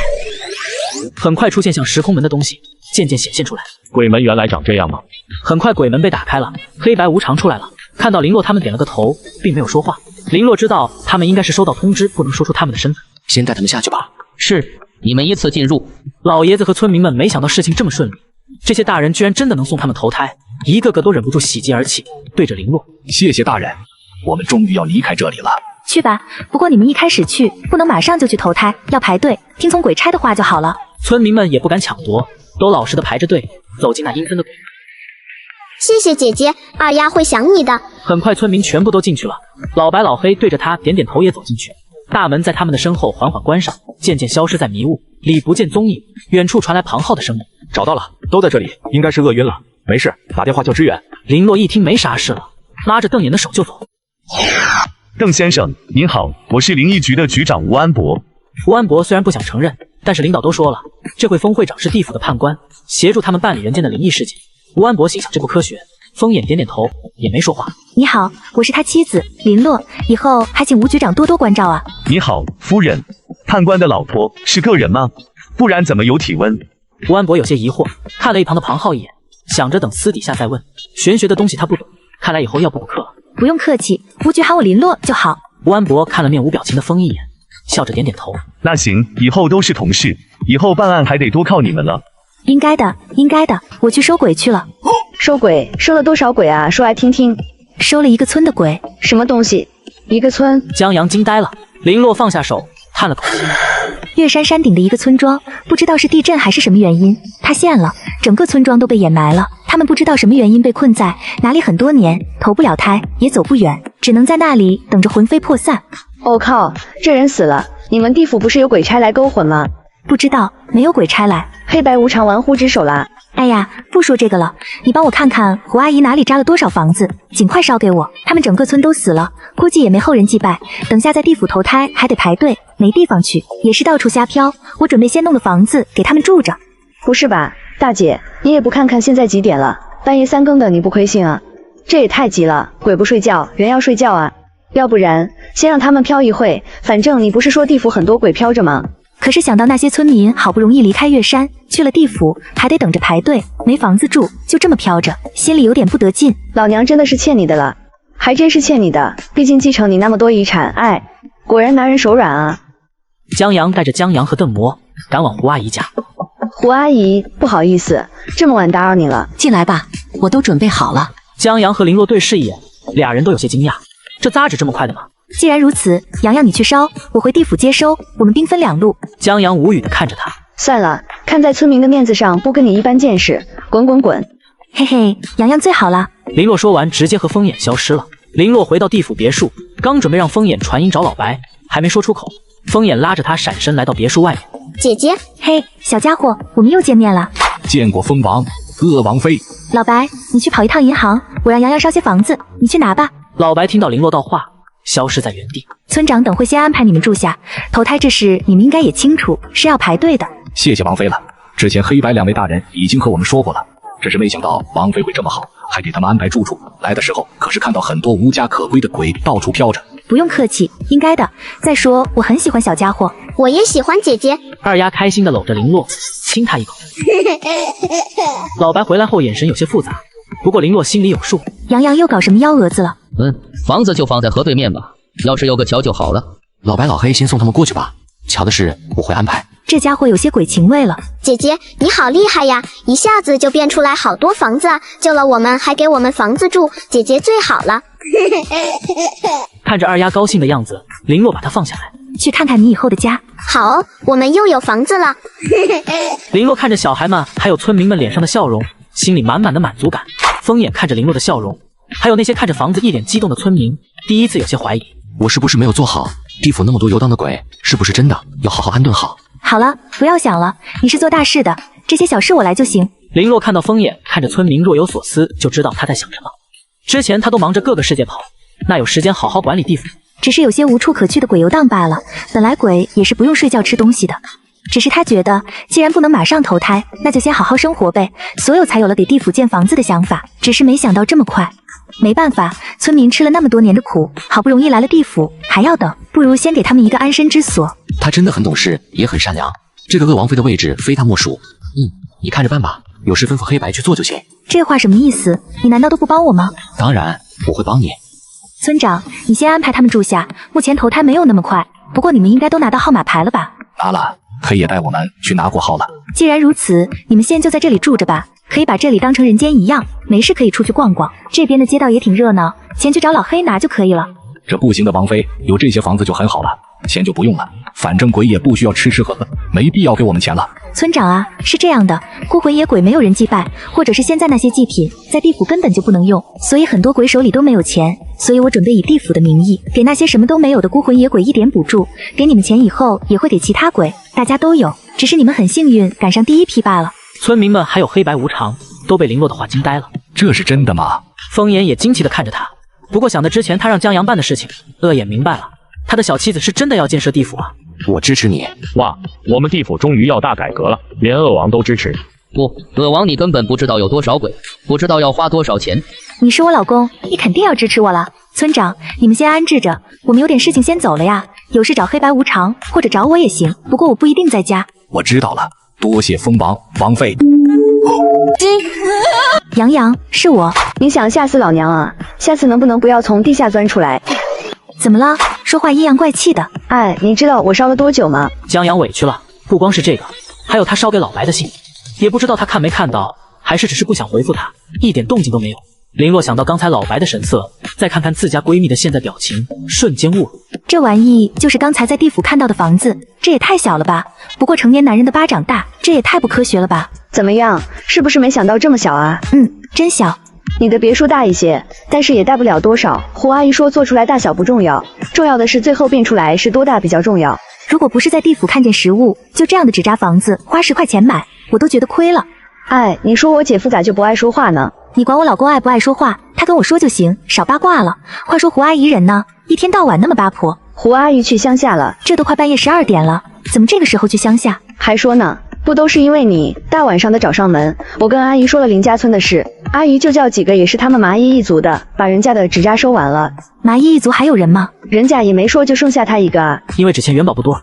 很快出现像时空门的东西渐渐显现出来。鬼门原来长这样吗？很快鬼门被打开了，黑白无常出来了，看到林洛他们点了个头，并没有说话。林洛知道他们应该是收到通知，不能说出他们的身份。先带他们下去吧。是，你们依次进入。老爷子和村民们没想到事情这么顺利，这些大人居然真的能送他们投胎，一个个都忍不住喜极而泣，对着林洛：谢谢大人，我们终于要离开这里了。去吧，不过你们一开始去，不能马上就去投胎，要排队，听从鬼差的话就好了。村民们也不敢抢夺，都老实的排着队走进那阴森的鬼门。谢谢姐姐，二丫会想你的。很快村民全部都进去了，老白老黑对着他点点头也走进去。大门在他们的身后缓缓关上，渐渐消失在迷雾里，不见踪影。远处传来庞浩的声音：找到了，都在这里，应该是饿晕了，没事，打电话叫支援。林洛一听没啥事了，拉着瞪眼的手就走。邓先生您好，我是灵异局的局长吴安博。吴安博虽然不想承认，但是领导都说了，这回风会长是地府的判官，协助他们办理人间的灵异事件。吴安博心想这不科学，风眼点点头，也没说话。你好，我是他妻子林洛，以后还请吴局长多多关照啊。你好，夫人，判官的老婆是个人吗？不然怎么有体温？吴安博有些疑惑，看了一旁的庞浩一眼，想着等私底下再问。玄学的东西他不懂，看来以后要补补课了。不用客气，吴局喊我林洛就好。吴安博看了面无表情的风一眼，笑着点点头。那行，以后都是同事，以后办案还得多靠你们了。应该的，应该的，我去收鬼去了。收鬼？收了多少鬼啊？说来听听。收了一个村的鬼。什么东西？一个村？江阳惊呆了，林洛放下手，叹了口气。月山山顶的一个村庄，不知道是地震还是什么原因，塌陷了，整个村庄都被掩埋了。他们不知道什么原因被困在哪里很多年，投不了胎，也走不远，只能在那里等着魂飞魄散。我靠，这人死了！你们地府不是有鬼差来勾魂吗？不知道，没有鬼差来。黑白无常玩忽职守啦。哎呀，不说这个了，你帮我看看胡阿姨哪里扎了多少房子，尽快烧给我。他们整个村都死了，估计也没后人祭拜，等下在地府投胎还得排队，没地方去，也是到处瞎飘。我准备先弄个房子给他们住着。不是吧，大姐，你也不看看现在几点了，半夜3更的你不亏心啊？这也太急了，鬼不睡觉，人要睡觉啊。要不然先让他们飘一会，反正你不是说地府很多鬼飘着吗？可是想到那些村民好不容易离开月山，去了地府，还得等着排队，没房子住，就这么飘着，心里有点不得劲。老娘真的是欠你的了，还真是欠你的，毕竟继承你那么多遗产，哎，果然男人手软啊。江阳带着江阳和邓魔赶往胡阿姨家。胡阿姨，不好意思，这么晚打扰你了。进来吧，我都准备好了。江阳和林洛对视一眼，俩人都有些惊讶，这咋止这么快的吗？既然如此，洋洋你去烧，我回地府接收，我们兵分两路。江阳无语地看着他。算了，看在村民的面子上，不跟你一般见识，滚滚滚！嘿嘿，洋洋最好了。林洛说完，直接和风眼消失了。林洛回到地府别墅，刚准备让风眼传音找老白，还没说出口，风眼拉着他闪身来到别墅外面。姐姐，嘿，小家伙，我们又见面了。见过蜂王，鄂王妃。老白，你去跑一趟银行，我让洋洋烧些房子，你去拿吧。老白听到林洛道话，消失在原地。村长等会先安排你们住下，投胎这事你们应该也清楚，是要排队的。谢谢王妃了，之前黑白两位大人已经和我们说过了，只是没想到王妃会这么好，还给他们安排住处。来的时候可是看到很多无家可归的鬼到处飘着。不用客气，应该的。再说我很喜欢小家伙。我也喜欢姐姐。二丫开心地搂着林洛，亲他一口。老白回来后眼神有些复杂，不过林洛心里有数。洋洋又搞什么幺蛾子了？房子就放在河对面吧，要是有个桥就好了。老白老黑先送他们过去吧，桥的事我会安排。这家伙有些鬼情味了。姐姐，你好厉害呀，一下子就变出来好多房子啊，救了我们还给我们房子住，姐姐最好了。看着二丫高兴的样子，林洛把她放下来，去看看你以后的家。好哦，我们又有房子了。林洛看着小孩们还有村民们脸上的笑容，心里满满的满足感。风眼看着林洛的笑容，还有那些看着房子一脸激动的村民，第一次有些怀疑，我是不是没有做好？地府那么多游荡的鬼，是不是真的要好好安顿好？好了，不要想了，你是做大事的，这些小事我来就行。林洛看到风眼看着村民若有所思，就知道他在想什么。之前他都忙着各个世界跑，哪有时间好好管理地府？只是有些无处可去的鬼游荡罢了。本来鬼也是不用睡觉吃东西的，只是他觉得既然不能马上投胎，那就先好好生活呗，所以才有了给地府建房子的想法。只是没想到这么快。没办法，村民吃了那么多年的苦，好不容易来了地府，还要等，不如先给他们一个安身之所。他真的很懂事，也很善良。这个鄂王妃的位置非他莫属。你看着办吧，有事吩咐黑白去做就行。这话什么意思？你难道都不帮我吗？当然，我会帮你。村长，你先安排他们住下，目前投胎没有那么快，不过你们应该都拿到号码牌了吧？拿了，黑爷带我们去拿过号了。既然如此，你们先就在这里住着吧，可以把这里当成人间一样，没事可以出去逛逛，这边的街道也挺热闹，钱去找老黑拿就可以了。这不行的王妃，有这些房子就很好了，钱就不用了，反正鬼也不需要吃吃喝喝，没必要给我们钱了。村长啊，是这样的，孤魂野鬼没有人祭拜，或者是现在那些祭品在地府根本就不能用，所以很多鬼手里都没有钱，所以我准备以地府的名义给那些什么都没有的孤魂野鬼一点补助，给你们钱以后也会给其他鬼，大家都有，只是你们很幸运赶上第一批罢了。村民们还有黑白无常都被林洛的话惊呆了。这是真的吗？风言也惊奇地看着他，不过想到之前他让江阳办的事情，恶眼明白了，他的小妻子是真的要建设地府啊。我支持你。哇，我们地府终于要大改革了，连鄂王都支持。不，鄂王你根本不知道有多少鬼，不知道要花多少钱。你是我老公，你肯定要支持我了。村长，你们先安置着，我们有点事情先走了呀，有事找黑白无常或者找我也行，不过我不一定在家。我知道了，多谢蜂王王妃。洋洋，是我。你想吓死老娘啊？下次能不能不要从地下钻出来？怎么了？说话阴阳怪气的。哎，你知道我烧了多久吗？江阳委屈了，不光是这个，还有他烧给老白的信，也不知道他看没看到，还是只是不想回复他，一点动静都没有。林洛想到刚才老白的神色，再看看自家闺蜜的现在表情，瞬间误了。这玩意就是刚才在地府看到的房子，这也太小了吧？不过成年男人的巴掌大，这也太不科学了吧？怎么样，是不是没想到这么小啊？真小。你的别墅大一些，但是也大不了多少。胡阿姨说做出来大小不重要，重要的是最后变出来是多大比较重要。如果不是在地府看见实物，就这样的纸扎房子花10块钱买，我都觉得亏了。哎，你说我姐夫咋就不爱说话呢？你管我老公爱不爱说话，他跟我说就行，少八卦了。话说胡阿姨人呢？一天到晚那么八婆。胡阿姨去乡下了，这都快半夜12点了，怎么这个时候去乡下？还说呢，不都是因为你大晚上的找上门。我跟阿姨说了林家村的事，阿姨就叫几个也是他们麻衣一族的，把人家的纸扎收完了。麻衣一族还有人吗？人家也没说就剩下他一个啊。因为纸钱元宝不多，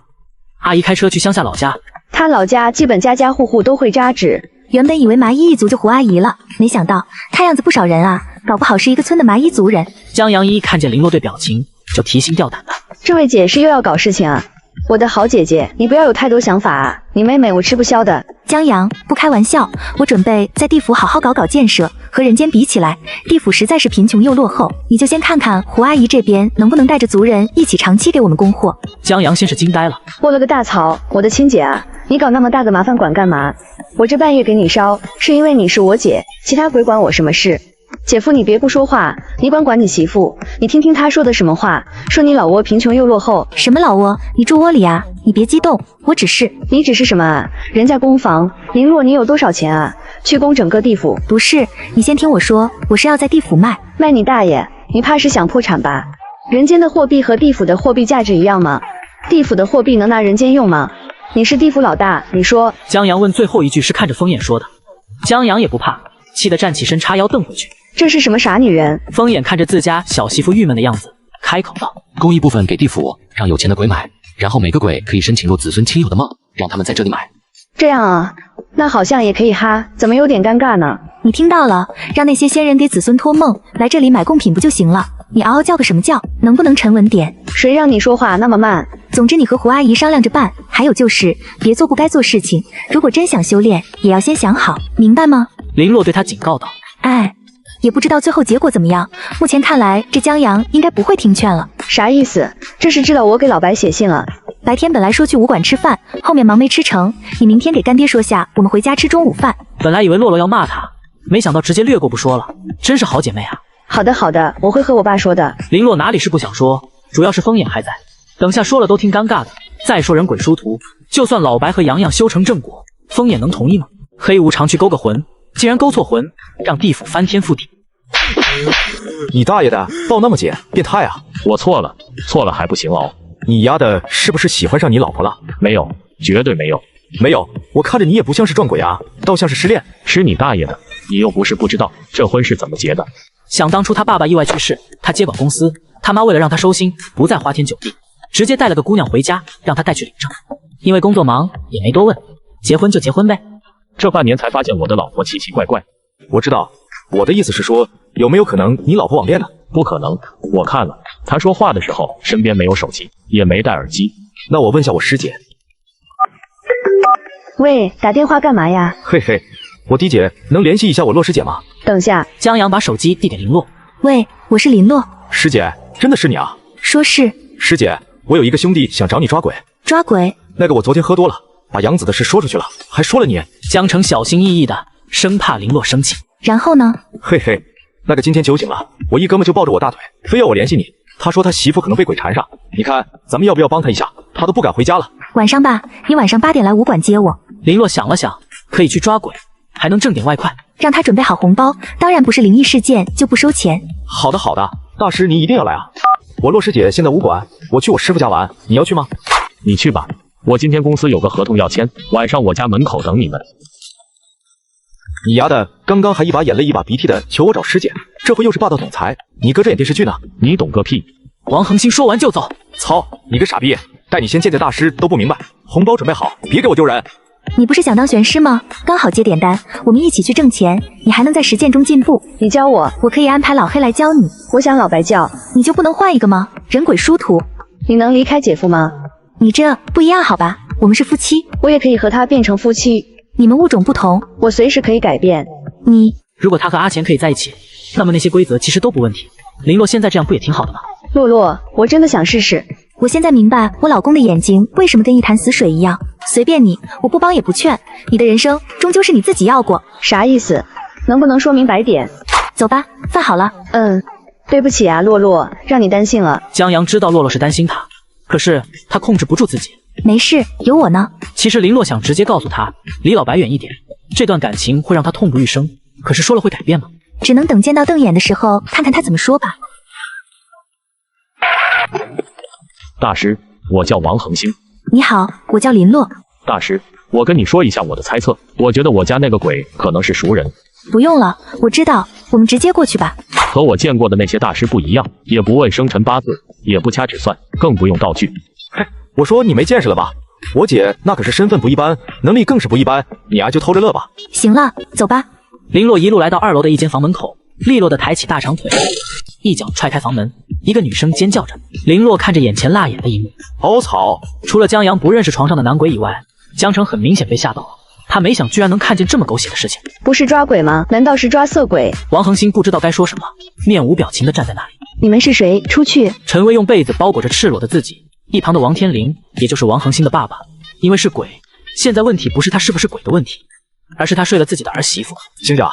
阿姨开车去乡下老家，他老家基本家家户户都会扎纸。原本以为麻衣一族就胡阿姨了，没想到看样子不少人啊，搞不好是一个村的麻衣族人。江阳一看见林洛对表情，就提心吊胆的。这位姐是又要搞事情啊？我的好姐姐，你不要有太多想法啊！你妹妹我吃不消的。江阳，不开玩笑，我准备在地府好好搞搞建设。和人间比起来，地府实在是贫穷又落后。你就先看看胡阿姨这边能不能带着族人一起长期给我们供货。江阳先是惊呆了，我了个大曹，我的亲姐啊，你搞那么大的麻烦管干嘛？我这半夜给你烧，是因为你是我姐，其他鬼管我什么事？姐夫，你别不说话，你管你媳妇，你听听她说的什么话，说你老窝贫穷又落后。什么老窝？你住窝里啊？你别激动，你只是什么啊？人家公房，林洛，你有多少钱啊？去攻整个地府？不是，你先听我说，我是要在地府卖你大爷！你怕是想破产吧？人间的货币和地府的货币价值一样吗？地府的货币能拿人间用吗？你是地府老大，你说。江阳问最后一句是看着风眼说的，江阳也不怕，气得站起身叉腰瞪回去。这是什么傻女人？风眼看着自家小媳妇郁闷的样子，开口道：供一部分给地府，让有钱的鬼买，然后每个鬼可以申请入子孙亲友的梦，让他们在这里买。这样啊，那好像也可以哈，怎么有点尴尬呢？你听到了，让那些仙人给子孙托梦，来这里买贡品不就行了？你嗷嗷叫个什么叫？能不能沉稳点？谁让你说话那么慢？总之你和胡阿姨商量着办，还有就是别做不该做事情，如果真想修炼，也要先想好，明白吗？林洛对他警告道。哎，也不知道最后结果怎么样，目前看来这江阳应该不会听劝了。啥意思？这是知道我给老白写信了。白天本来说去武馆吃饭，后面忙没吃成，你明天给干爹说下，我们回家吃中午饭。本来以为洛洛要骂他，没想到直接略过不说了，真是好姐妹啊。好的，我会和我爸说的。林洛哪里是不想说，主要是风眼还在，等下说了都挺尴尬的。再说人鬼殊途，就算老白和洋洋修成正果，风眼能同意吗？黑无常去勾个魂，既然勾错魂，让地府翻天覆地。你大爷的，抱那么紧，变态啊！我错了还不行哦。你丫的是不是喜欢上你老婆了？没有，绝对没有。没有，我看着你也不像是撞鬼啊，倒像是失恋。吃你大爷的！你又不是不知道这婚是怎么结的。想当初他爸爸意外去世，他接管公司，他妈为了让他收心，不再花天酒地，直接带了个姑娘回家，让他带去领证。因为工作忙，也没多问，结婚就结婚呗。这半年才发现我的老婆奇奇怪怪。我知道，我的意思是说，有没有可能你老婆网恋呢？不可能，我看了，她说话的时候身边没有手机，也没戴耳机。那我问下我师姐。喂，打电话干嘛呀？嘿嘿，我弟姐能联系一下我洛师姐吗？等下，江阳把手机递给林洛。喂，我是林洛。师姐，真的是你啊？说是。师姐，我有一个兄弟想找你抓鬼。抓鬼？那个我昨天喝多了，把杨子的事说出去了，还说了你。江澄小心翼翼的，生怕林洛生气。然后呢？嘿嘿，那个今天酒醒了，我一哥们就抱着我大腿，非要我联系你。他说他媳妇可能被鬼缠上，你看咱们要不要帮他一下？他都不敢回家了。晚上吧，你晚上8点来武馆接我。林洛想了想，可以去抓鬼，还能挣点外快。让他准备好红包，当然不是灵异事件就不收钱。好的，大师你一定要来啊！我洛师姐现在武馆，我去我师傅家玩，你要去吗？你去吧，我今天公司有个合同要签，晚上我家门口等你们。你丫的，刚刚还一把眼泪一把鼻涕的求我找师姐，这回又是霸道总裁，你搁着演电视剧呢？你懂个屁！王恒星说完就走。操，你个傻逼，带你先见见大师都不明白，红包准备好，别给我丢人。你不是想当玄师吗？刚好接点单，我们一起去挣钱，你还能在实践中进步。你教我，我可以安排老黑来教你。我想老白教，你就不能换一个吗？人鬼殊途。你能离开姐夫吗？你这不一样好吧？我们是夫妻，我也可以和他变成夫妻。你们物种不同，我随时可以改变。你如果他和阿钱可以在一起，那么那些规则其实都不问题。林洛现在这样不也挺好的吗？洛洛，我真的想试试。我现在明白我老公的眼睛为什么跟一潭死水一样。随便你，我不帮也不劝，你的人生终究是你自己要过。啥意思？能不能说明白点？走吧，饭好了。对不起啊，洛洛，让你担心了。江阳知道洛洛是担心他，可是他控制不住自己。没事，有我呢。其实林洛想直接告诉他，离老白远一点，这段感情会让他痛不欲生。可是说了会改变吗？只能等见到瞪眼的时候，看看他怎么说吧。大师，我叫王恒星。你好，我叫林洛。大师，我跟你说一下我的猜测，我觉得我家那个鬼可能是熟人。不用了，我知道，我们直接过去吧。和我见过的那些大师不一样，也不问生辰八字，也不掐指算，更不用道具。嘿，我说你没见识了吧？我姐那可是身份不一般，能力更是不一般，你就偷着乐吧。行了，走吧。林洛一路来到2楼的一间房门口，利落的抬起大长腿，一脚踹开房门，一个女生尖叫着。林洛看着眼前辣眼的一幕，好草！除了江阳不认识床上的男鬼以外，江澄很明显被吓到了。他没想居然能看见这么狗血的事情。不是抓鬼吗？难道是抓色鬼？王恒星不知道该说什么，面无表情地站在那里。你们是谁？出去！陈薇用被子包裹着赤裸的自己，一旁的王天林，也就是王恒星的爸爸，因为是鬼，现在问题不是他是不是鬼的问题，而是他睡了自己的儿媳妇。星家，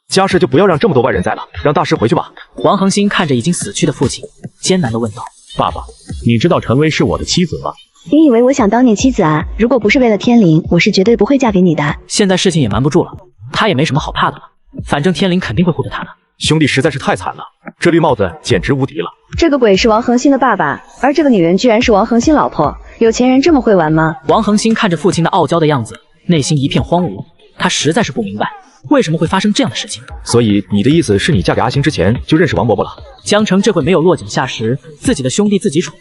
家事就不要让这么多外人在了，让大师回去吧。王恒星看着已经死去的父亲，艰难地问道：爸爸，你知道陈薇是我的妻子吗？你以为我想当你妻子啊？如果不是为了天灵，我是绝对不会嫁给你的。现在事情也瞒不住了，他也没什么好怕的了，反正天灵肯定会护着他的。兄弟实在是太惨了，这绿帽子简直无敌了。这个鬼是王恒星的爸爸，而这个女人居然是王恒星老婆。有钱人这么会玩吗？王恒星看着父亲那傲娇的样子，内心一片荒芜。他实在是不明白为什么会发生这样的事情。所以你的意思是你嫁给阿星之前就认识王伯伯了？江澄这回没有落井下石，自己的兄弟自己宠，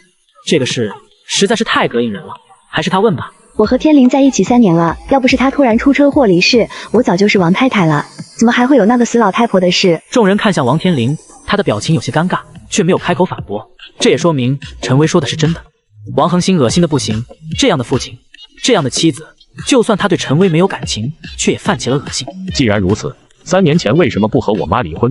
这个事实在是太膈应人了。还是他问吧。我和天灵在一起3年了，要不是他突然出车祸离世，我早就是王太太了。怎么还会有那个死老太婆的事？众人看向王天灵，他的表情有些尴尬，却没有开口反驳。这也说明陈薇说的是真的。王恒星恶心的不行，这样的父亲，这样的妻子，就算他对陈薇没有感情，却也泛起了恶心。既然如此，3年前为什么不和我妈离婚？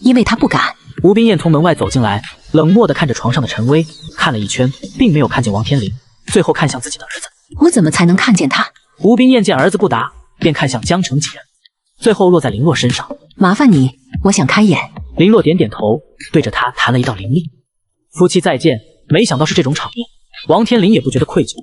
因为他不敢。吴冰燕从门外走进来，冷漠地看着床上的陈薇，看了一圈，并没有看见王天灵，最后看向自己的儿子。我怎么才能看见他？吴冰燕见儿子不答，便看向江澄几人，最后落在林洛身上。麻烦你，我想开眼。林洛点点头，对着他弹了一道灵力。夫妻再见，没想到是这种场面。王天林也不觉得愧疚，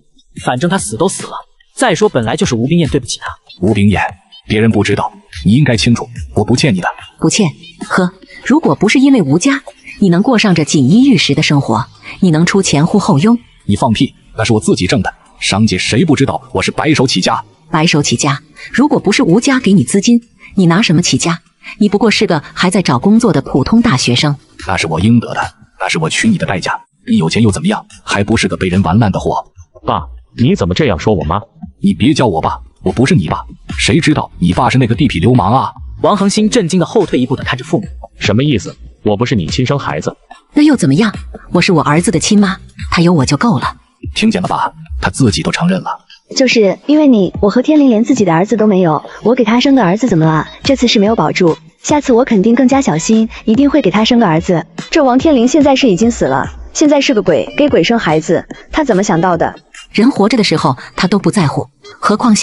反正他死都死了。再说本来就是吴冰燕对不起他。吴冰燕，别人不知道，你应该清楚，我不欠你的。不欠。呵，如果不是因为吴家，你能过上这锦衣玉食的生活？你能出前呼后拥？你放屁，那是我自己挣的。商界谁不知道我是白手起家？白手起家，如果不是吴家给你资金，你拿什么起家？你不过是个还在找工作的普通大学生。那是我应得的，那是我娶你的代价。你有钱又怎么样？还不是个被人玩烂的货。爸，你怎么这样说我妈？你别叫我爸，我不是你爸。谁知道你爸是那个地痞流氓啊？王恒星震惊的后退一步的看着父母。什么意思？我不是你亲生孩子？那又怎么样？我是我儿子的亲妈，他有我就够了。听见了吧？他自己都承认了。就是因为你，我和天灵连自己的儿子都没有，我给他生个儿子怎么了？这次是没有保住，下次我肯定更加小心，一定会给他生个儿子。这王天灵现在是已经死了，现在是个鬼，给鬼生孩子，他怎么想到的？人活着的时候他都不在乎，何况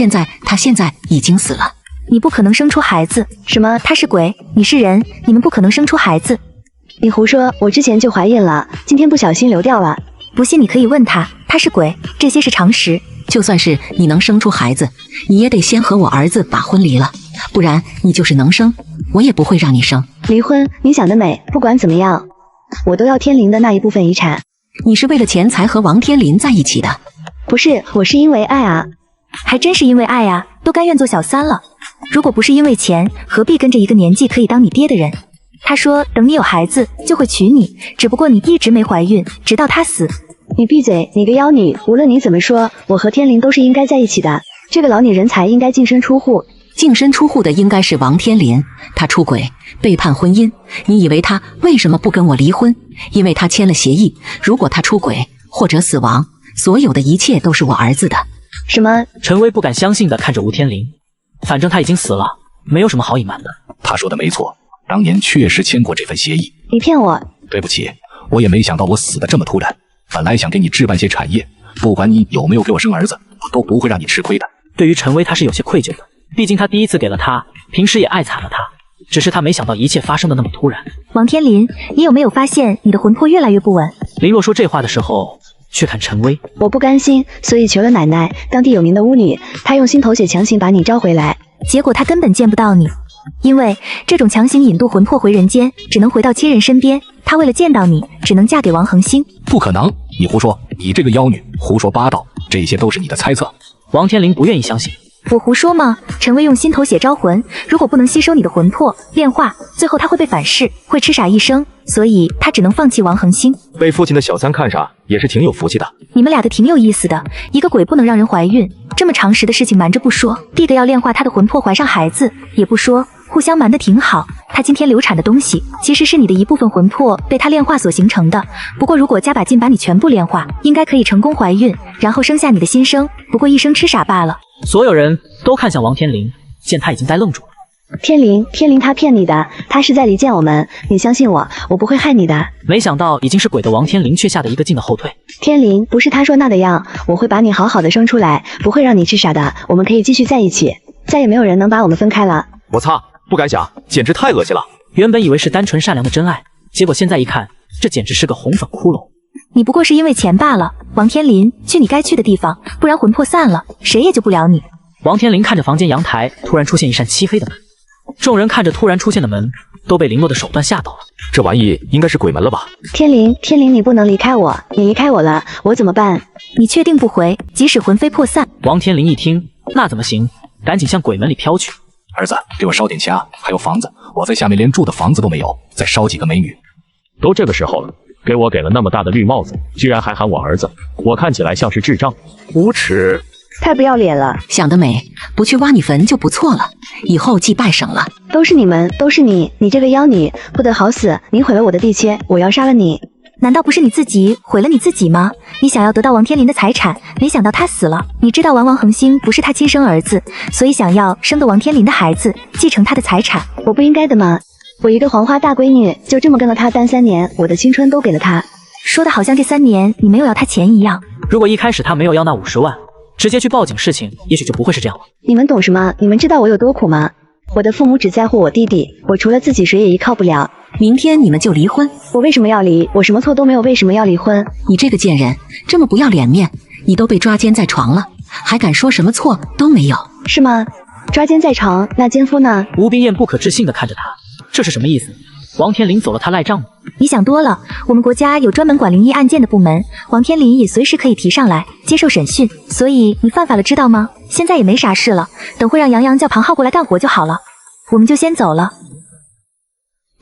他现在已经死了。你不可能生出孩子。什么？他是鬼，你是人，你们不可能生出孩子。你胡说，我之前就怀孕了，今天不小心流掉了。不信你可以问他，他是鬼，这些是常识。就算是你能生出孩子，你也得先和我儿子把婚离了，不然你就是能生，我也不会让你生。离婚？你想得美！不管怎么样，我都要天灵的那一部分遗产。你是为了钱才和王天林在一起的？不是，我是因为爱啊。还真是因为爱啊，都甘愿做小三了。如果不是因为钱，何必跟着一个年纪可以当你爹的人？他说等你有孩子就会娶你，只不过你一直没怀孕，直到他死。你闭嘴，你个妖女！无论你怎么说，我和天灵都是应该在一起的。这个老女人才应该净身出户。净身出户的应该是王天林，他出轨，背叛婚姻。你以为他为什么不跟我离婚？因为他签了协议，如果他出轨或者死亡，所有的一切都是我儿子的。什么？陈薇不敢相信地看着吴天林，反正他已经死了，没有什么好隐瞒的。他说的没错，当年确实签过这份协议。你骗我！对不起，我也没想到我死得这么突然。本来想给你置办些产业，不管你有没有给我生儿子，我都不会让你吃亏的。对于陈薇，他是有些愧疚的，毕竟他第一次给了他，平时也爱惨了他，只是他没想到一切发生的那么突然。王天林，你有没有发现你的魂魄越来越不稳？林若说这话的时候，却看陈薇。我不甘心，所以求了奶奶，当地有名的巫女，她用心头血强行把你招回来，结果她根本见不到你。因为这种强行引渡魂魄回人间，只能回到亲人身边。她为了见到你，只能嫁给王恒星。不可能，你胡说！你这个妖女，胡说八道！这些都是你的猜测。王天林不愿意相信。我胡说吗？陈薇用心头血招魂，如果不能吸收你的魂魄炼化，最后他会被反噬，会痴傻一生，所以他只能放弃王恒星。被父亲的小三看上，也是挺有福气的。你们俩的挺有意思的，一个鬼不能让人怀孕，这么常识的事情瞒着不说，弟的要炼化他的魂魄怀上孩子也不说，互相瞒得挺好。他今天流产的东西，其实是你的一部分魂魄被他炼化所形成的。不过如果加把劲把你全部炼化，应该可以成功怀孕，然后生下你的新生。不过一生痴傻罢了。所有人都看向王天林，见他已经呆愣住了。天灵，他骗你的，他是在离间我们，你相信我，我不会害你的。没想到已经是鬼的王天林却吓得一个劲的后退。天灵，不是他说那的样，我会把你好好的生出来，不会让你痴傻的，我们可以继续在一起，再也没有人能把我们分开了。我擦，不敢想，简直太恶心了。原本以为是单纯善良的真爱，结果现在一看，这简直是个红粉窟窿。你不过是因为钱罢了，王天林，去你该去的地方，不然魂魄散了，谁也救不了你。王天林看着房间阳台突然出现一扇漆黑的门，众人看着突然出现的门，都被林洛的手段吓到了。这玩意应该是鬼门了吧？天灵，你不能离开我，你离开我了，我怎么办？你确定不回，即使魂飞魄散？王天林一听，那怎么行？赶紧向鬼门里飘去。儿子，给我烧点钱啊！还有房子，我在下面连住的房子都没有，再烧几个美女。都这个时候了，给了那么大的绿帽子，居然还喊我儿子，我看起来像是智障，无耻！太不要脸了！想得美，不去挖你坟就不错了，以后祭拜省了。都是你们，都是你这个妖女，不得好死！你毁了我的地切，我要杀了你！难道不是你自己毁了你自己吗？你想要得到王天林的财产，没想到他死了。你知道王恒星不是他亲生儿子，所以想要生个王天林的孩子，继承他的财产。我不应该的吗？我一个黄花大闺女，就这么跟了他单3年，我的青春都给了他。说的好像这3年你没有要他钱一样。如果一开始他没有要那50万，直接去报警，事情也许就不会是这样了。你们懂什么？你们知道我有多苦吗？我的父母只在乎我弟弟，我除了自己谁也依靠不了。明天你们就离婚？我为什么要离？我什么错都没有，为什么要离婚？你这个贱人，这么不要脸面！你都被抓奸在床了，还敢说什么错都没有？是吗？抓奸在床，那奸夫呢？吴冰燕不可置信地看着他，这是什么意思？王天林走了，他赖账吗？你想多了，我们国家有专门管灵异案件的部门，王天林也随时可以提上来接受审讯，所以你犯法了，知道吗？现在也没啥事了，等会让杨洋叫庞浩过来干活就好了。我们就先走了。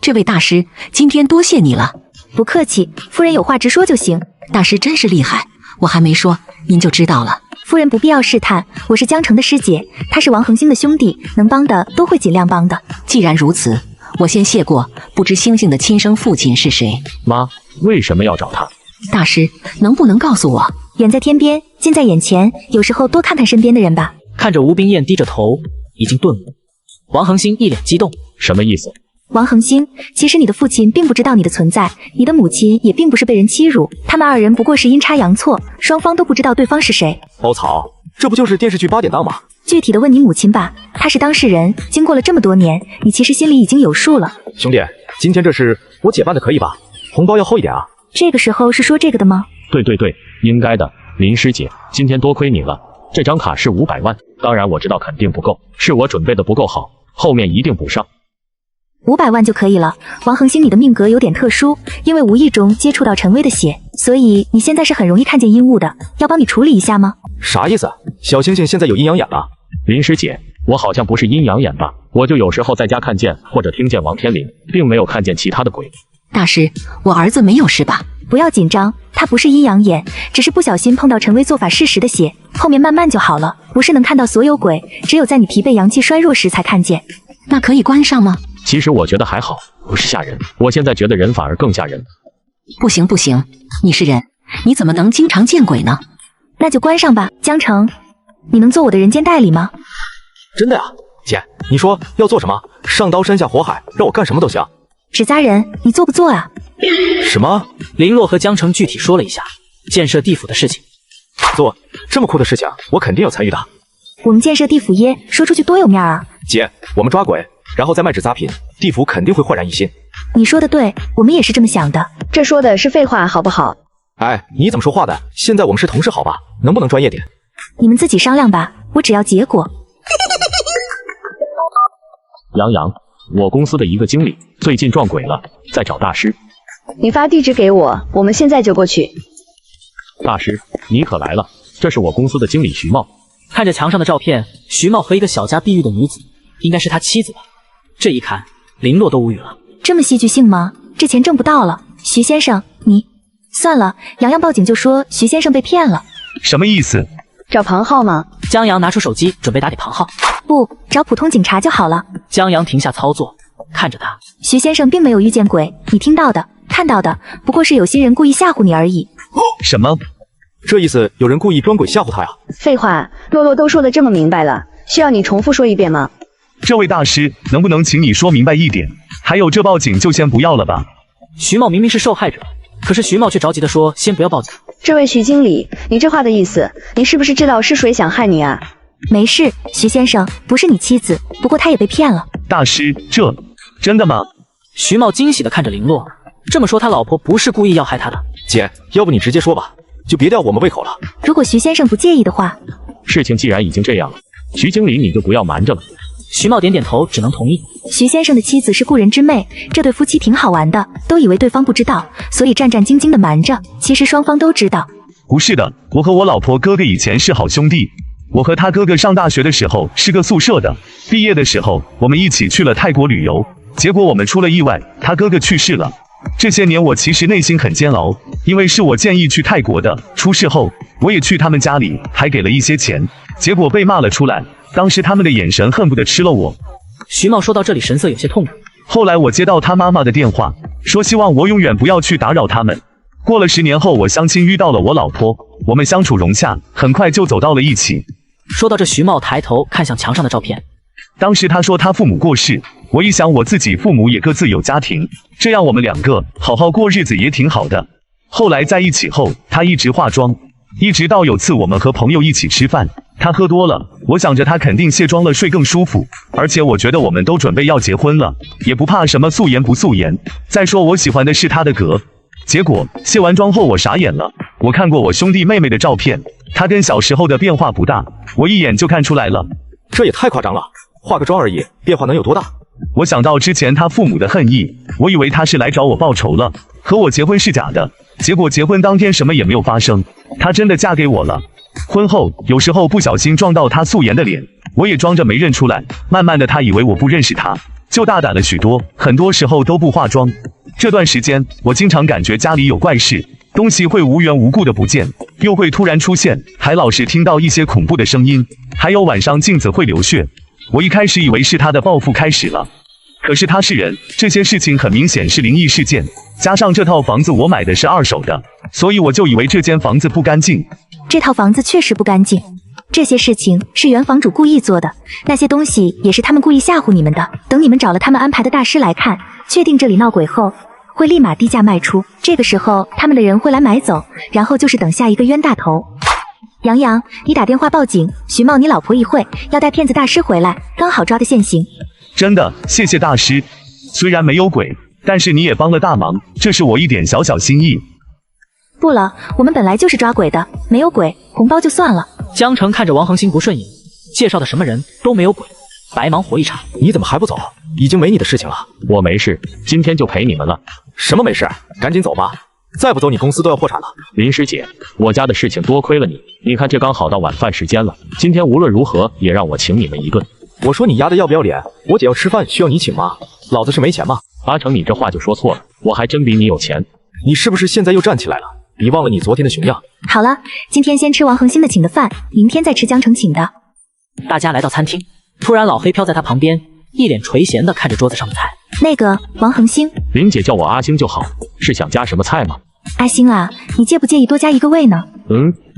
这位大师，今天多谢你了。不客气，夫人有话直说就行。大师真是厉害，我还没说，您就知道了。夫人不必要试探，我是江城的师姐，他是王恒星的兄弟，能帮的都会尽量帮的。既然如此，我先谢过。不知星星的亲生父亲是谁？妈，为什么要找他？大师，能不能告诉我？远在天边，近在眼前，有时候多看看身边的人吧。看着吴冰燕低着头，已经顿悟。王恒星一脸激动，什么意思？王恒星，其实你的父亲并不知道你的存在，你的母亲也并不是被人欺辱，他们2人不过是阴差阳错，双方都不知道对方是谁。欧草，这不就是电视剧8点档吗？具体的问你母亲吧，她是当事人，经过了这么多年，你其实心里已经有数了。兄弟，今天这事我姐办的可以吧？红包要厚一点啊。这个时候是说这个的吗？对，应该的。林师姐，今天多亏你了，这张卡是500万，当然我知道肯定不够，是我准备的不够好，后面一定补上。500万就可以了。王恒星，你的命格有点特殊，因为无意中接触到陈威的血，所以你现在是很容易看见阴物的，要帮你处理一下吗？啥意思？小星星现在有阴阳眼了？林师姐，我好像不是阴阳眼吧？我就有时候在家看见或者听见王天林，并没有看见其他的鬼。大师，我儿子没有事吧？不要紧张，他不是阴阳眼，只是不小心碰到陈威做法事时的血，后面慢慢就好了。不是能看到所有鬼，只有在你疲惫阳气衰弱时才看见。那可以关上吗？其实我觉得还好，不是吓人。我现在觉得人反而更吓人。不行，你是人，你怎么能经常见鬼呢？那就关上吧。江城，你能做我的人间代理吗？真的呀，姐，你说要做什么？上刀山下火海，让我干什么都行。纸扎人，你做不做啊？什么？林洛和江城具体说了一下建设地府的事情。做这么酷的事情，我肯定要参与的。我们建设地府耶，说出去多有面啊！姐，我们抓鬼，然后再卖纸扎品，地府肯定会焕然一新。你说的对，我们也是这么想的。这说的是废话，好不好？哎，你怎么说话的？现在我们是同事，好吧？能不能专业点？你们自己商量吧，我只要结果。杨洋，我公司的一个经理最近撞鬼了，在找大师。你发地址给我，我们现在就过去。大师，你可来了，这是我公司的经理徐茂。看着墙上的照片，徐茂和一个小家碧玉的女子，应该是他妻子吧？这一看，林洛都无语了。这么戏剧性吗？这钱挣不到了。徐先生，你算了，洋洋报警就说徐先生被骗了。什么意思？找庞浩吗？江阳拿出手机准备打给庞浩。不，找普通警察就好了。江阳停下操作，看着他。徐先生并没有遇见鬼，你听到的、看到的，不过是有心人故意吓唬你而已。什么？这意思有人故意装鬼吓唬他呀？废话，洛洛都说的这么明白了，需要你重复说一遍吗？这位大师，能不能请你说明白一点？还有这报警就先不要了吧。徐茂明明是受害者，可是徐茂却着急地说先不要报警。这位徐经理，你这话的意思，你是不是知道是谁想害你啊？没事，徐先生，不是你妻子，不过她也被骗了。大师，这真的吗？徐茂惊喜地看着林洛，这么说他老婆不是故意要害他的。姐，要不你直接说吧，就别吊我们胃口了。如果徐先生不介意的话。事情既然已经这样了，徐经理你就不要瞒着了。徐茂点点头，只能同意。徐先生的妻子是故人之妹，这对夫妻挺好玩的，都以为对方不知道，所以战战兢兢地瞒着。其实双方都知道。不是的，我和我老婆哥哥以前是好兄弟，我和他哥哥上大学的时候是个宿舍的，毕业的时候我们一起去了泰国旅游，结果我们出了意外，他哥哥去世了。这些年我其实内心很煎熬，因为是我建议去泰国的，出事后我也去他们家里，还给了一些钱，结果被骂了出来。当时他们的眼神恨不得吃了我。徐茂说到这里神色有些痛苦。后来我接到他妈妈的电话，说希望我永远不要去打扰他们。过了10年后，我相亲遇到了我老婆，我们相处融洽，很快就走到了一起。说到这，徐茂抬头看向墙上的照片。当时他说他父母过世，我一想我自己父母也各自有家庭，这样我们2个好好过日子也挺好的。后来在一起后，他一直化妆，一直到有次我们和朋友一起吃饭，他喝多了，我想着他肯定卸妆了睡更舒服，而且我觉得我们都准备要结婚了，也不怕什么素颜不素颜。再说我喜欢的是他的格。结果卸完妆后我傻眼了，我看过我兄弟妹妹的照片，他跟小时候的变化不大，我一眼就看出来了。这也太夸张了，化个妆而已，变化能有多大？我想到之前他父母的恨意，我以为他是来找我报仇了，和我结婚是假的。结果结婚当天什么也没有发生，她真的嫁给我了。婚后有时候不小心撞到她素颜的脸，我也装着没认出来，慢慢的她以为我不认识她，就大胆了许多，很多时候都不化妆。这段时间我经常感觉家里有怪事，东西会无缘无故的不见，又会突然出现，还老是听到一些恐怖的声音，还有晚上镜子会流血。我一开始以为是她的报复开始了，可是他是人，这些事情很明显是灵异事件，加上这套房子我买的是2手的，所以我就以为这间房子不干净。这套房子确实不干净，这些事情是原房主故意做的，那些东西也是他们故意吓唬你们的。等你们找了他们安排的大师来看，确定这里闹鬼后，会立马低价卖出，这个时候他们的人会来买走，然后就是等下一个冤大头。杨洋，你打电话报警，徐茂你老婆一会要带骗子大师回来，刚好抓个现行。真的，谢谢大师。虽然没有鬼，但是你也帮了大忙，这是我一点小小心意。不了，我们本来就是抓鬼的，没有鬼，红包就算了。江城看着王恒星不顺眼，介绍的什么人都没有鬼，白忙活一场。你怎么还不走？已经没你的事情了。我没事，今天就陪你们了。什么没事？赶紧走吧，再不走你公司都要破产了。林师姐，我家的事情多亏了你，你看这刚好到晚饭时间了，今天无论如何也让我请你们一顿。我说你丫的要不要脸？我姐要吃饭需要你请吗？老子是没钱吗？阿成，你这话就说错了，我还真比你有钱。你是不是现在又站起来了？你忘了你昨天的熊样？好了，今天先吃王恒星的请的饭，明天再吃江城请的。大家来到餐厅，突然老黑飘在他旁边，一脸垂涎地看着桌子上的菜。那个王恒星，林姐叫我阿星就好，是想加什么菜吗？阿星啊，你介不介意多加一个胃呢？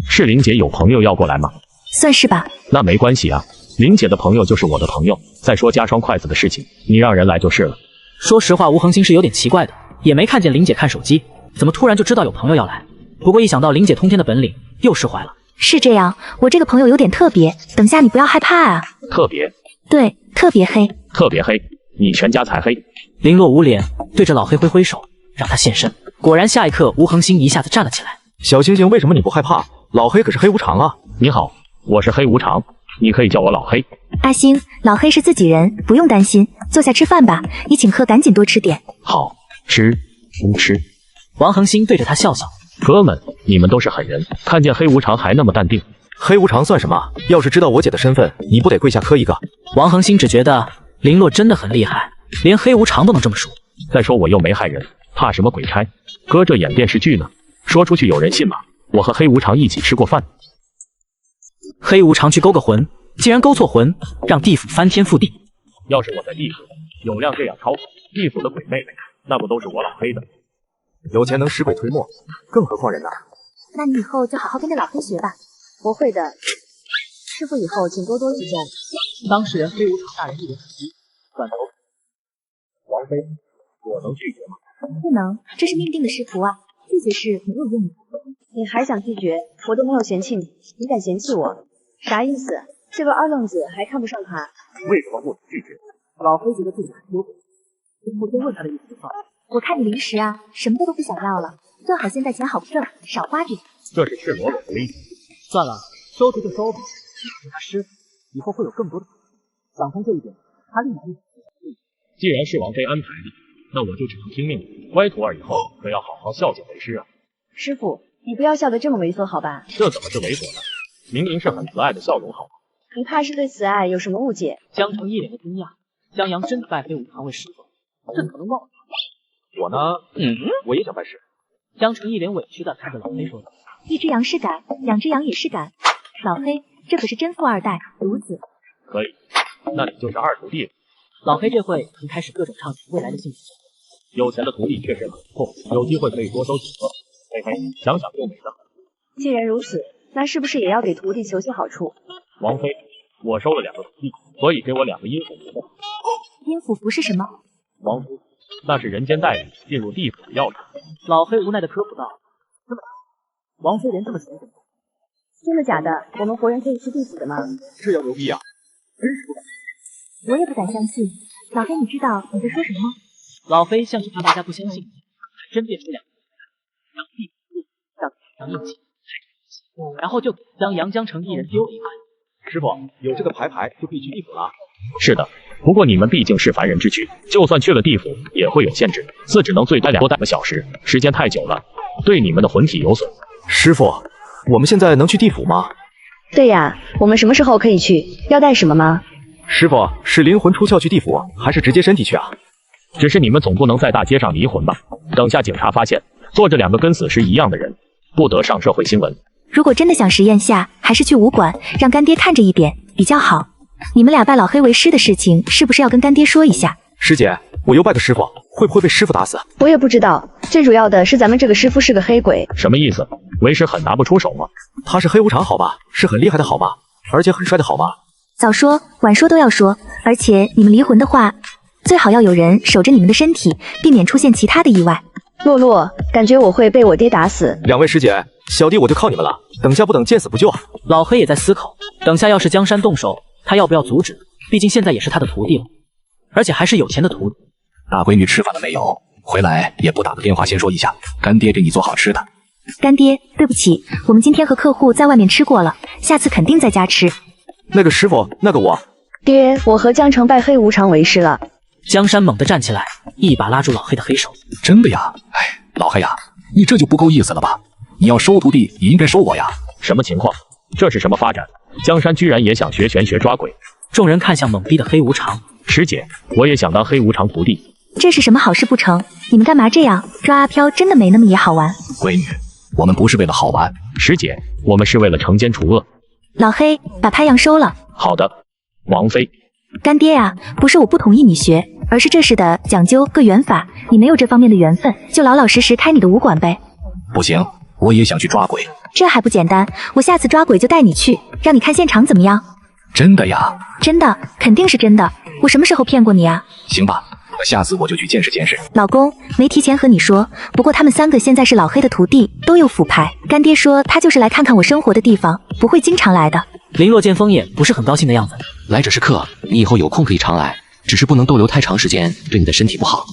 是林姐有朋友要过来吗？算是吧。那没关系啊，林姐的朋友就是我的朋友。再说加双筷子的事情，你让人来就是了。说实话，吴恒星是有点奇怪的，也没看见林姐看手机，怎么突然就知道有朋友要来？不过一想到林姐通天的本领，又释怀了。是这样，我这个朋友有点特别，等下你不要害怕啊。特别？对，特别黑。特别黑？你全家才黑？林洛捂脸，对着老黑挥挥手，让他现身。果然，下一刻吴恒星一下子站了起来。小星星，为什么你不害怕？老黑可是黑无常啊！你好，我是黑无常，你可以叫我老黑。阿星，老黑是自己人，不用担心。坐下吃饭吧，你请客赶紧多吃点。好吃，不吃。王恒星对着他笑笑。哥们，你们都是狠人，看见黑无常还那么淡定。黑无常算什么？要是知道我姐的身份，你不得跪下磕一个？王恒星只觉得林洛真的很厉害，连黑无常都能这么说。再说我又没害人，怕什么鬼差？哥这演电视剧呢，说出去有人信吗？我和黑无常一起吃过饭。黑无常去勾个魂，竟然勾错魂，让地府翻天覆地。要是我在地府有辆这样超地府的鬼妹妹，那不都是我老黑的？有钱能使鬼推磨，更何况人呐？那你以后就好好跟着老黑学吧。我会的，师傅以后请多多指教。当事人黑无常大人一脸感激，转头，王妃，我能拒绝吗？不能，这是命定的师徒啊，拒绝是没有用的。你还想拒绝？我都没有嫌弃你，你敢嫌弃我？啥意思？这个二愣子还看不上他？为什么不能拒绝？老黑觉得自己还有鬼，我先问他的意思就算了。我看你临时啊，什么都不想要了，正好现在钱好挣，少花点。这是赤裸裸的威胁。算了，收徒就收吧，是他师傅，以后会有更多的。想通这一点，他立马就。既然是王妃安排的，那我就只能听命了。乖徒儿以后可要好好孝敬为师啊。师傅，你不要笑得这么猥琐好吧？这怎么是猥琐呢？明明是很慈爱的笑容，好吗？你怕是对慈爱有什么误解？江澄一脸的惊讶，江阳真的拜黑无常为师傅，这怎么能冒？我呢，我也想拜师。江澄一脸委屈的看着老黑说道：“一只羊是赶，两只羊也是赶。老黑，这可是真富二代，独子。”可以，那你就是二徒弟了。老黑这会曾开始各种畅想未来的幸福。有钱的徒弟确实很痛，有机会可以多收几个。嘿嘿，想想就美得很。既然如此，那是不是也要给徒弟求些好处？王妃，我收了2个徒弟，所以给我2个阴府符。阴府符是什么？王妃，那是人间带你进入地府的钥匙。老黑无奈的科普道：“王妃连这么闲怎么？真的假的？我们活人可以去地府的吗？这要牛逼啊！真是不敢。我也不敢相信。老黑，你知道你在说什么吗？”老黑像是怕大家不相信，还真变出2个，让地府让硬气，然后就将杨江城一人丢了一块。师傅，有这个牌就可以去地府了。是的，不过你们毕竟是凡人之躯，就算去了地府也会有限制，只能最待2个小时，时间太久了，对你们的魂体有损。师傅，我们现在能去地府吗？对呀，我们什么时候可以去？要带什么吗？师傅，是灵魂出窍去地府，还是直接身体去啊？只是你们总不能在大街上离魂吧？等下警察发现坐着2个跟死尸一样的人，不得上社会新闻。如果真的想实验下，还是去武馆，让干爹看着一点比较好。你们俩拜老黑为师的事情，是不是要跟干爹说一下？师姐，我又拜个师傅，会不会被师傅打死？我也不知道，最主要的是咱们这个师傅是个黑鬼。什么意思？为师很拿不出手吗？他是黑无常好吧？是很厉害的好吗？而且很帅的好吗？早说晚说都要说，而且你们离魂的话，最好要有人守着你们的身体，避免出现其他的意外。洛洛，感觉我会被我爹打死。2位师姐，小弟我就靠你们了，等下不等见死不救啊！老黑也在思考，等下要是江山动手，他要不要阻止？毕竟现在也是他的徒弟了，而且还是有钱的徒弟。大闺女吃饭了没有？回来也不打个电话先说一下，干爹给你做好吃的。干爹，对不起，我们今天和客户在外面吃过了，下次肯定在家吃。那个师傅，那个我。爹，我和江城拜黑无常为师了。江山猛地站起来，一把拉住老黑的黑手。真的呀？哎，老黑呀，你这就不够意思了吧？你要收徒弟，也应该收我呀。什么情况？这是什么发展？江山居然也想学玄学抓鬼？众人看向懵逼的黑无常。师姐，我也想当黑无常徒弟。这是什么好事不成？你们干嘛这样？抓阿飘真的没那么也好玩。闺女，我们不是为了好玩。师姐，我们是为了惩奸除恶。老黑，把拍阳收了。好的，王妃。干爹呀，不是我不同意你学，而是这事的讲究个缘法，你没有这方面的缘分，就老老实实开你的武馆呗。不行，我也想去抓鬼。这还不简单？我下次抓鬼就带你去，让你看现场怎么样？真的呀？真的，肯定是真的。我什么时候骗过你啊？行吧，下次我就去见识见识。老公，没提前和你说，不过他们3个现在是老黑的徒弟，都有副牌。干爹说他就是来看看我生活的地方，不会经常来的。林若见风眼不是很高兴的样子。来者是客，你以后有空可以常来，只是不能逗留太长时间，对你的身体不好。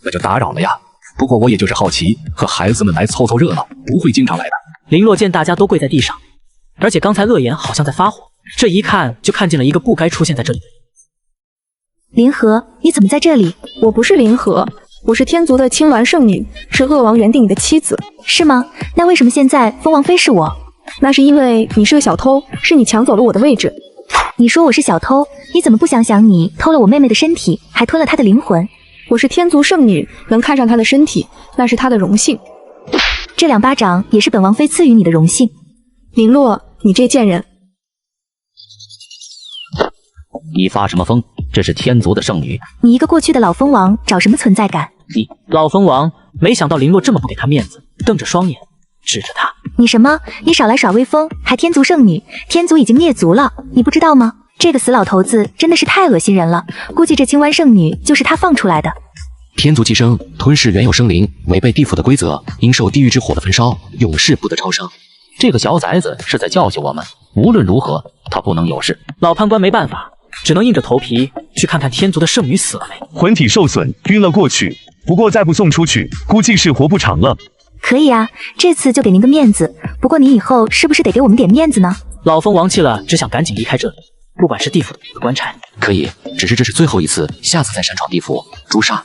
那就打扰了呀。不过我也就是好奇，和孩子们来凑凑热闹，不会经常来的。林若见大家都跪在地上，而且刚才乐言好像在发火，这一看就看见了一个不该出现在这里的人。林和，你怎么在这里？我不是林和，我是天族的青鸾圣女，是鄂王元定的妻子。是吗？那为什么现在封王妃是我？那是因为你是个小偷，是你抢走了我的位置。你说我是小偷，你怎么不想想你偷了我妹妹的身体，还吞了她的灵魂？我是天族圣女，能看上她的身体，那是她的荣幸。这2巴掌也是本王妃赐予你的荣幸。林洛，你这贱人！你发什么疯？这是天族的圣女。你一个过去的老蜂王，找什么存在感？你老蜂王，没想到林洛这么不给他面子，瞪着双眼指着他。你什么？你少来耍威风，还天族圣女？天族已经灭族了，你不知道吗？这个死老头子真的是太恶心人了，估计这青湾圣女就是他放出来的。天族寄生，吞噬原有生灵，违背地府的规则，应受地狱之火的焚烧，永世不得超生。这个小崽子是在教训我们，无论如何，他不能有事。老判官没办法，只能硬着头皮去看看天族的圣女死了没。魂体受损，晕了过去，不过再不送出去，估计是活不长了。可以啊，这次就给您个面子，不过你以后是不是得给我们点面子呢？老蜂王气了，只想赶紧离开这里，不管是地府的官差。可以，只是这是最后一次，下次再擅闯地府，诛杀。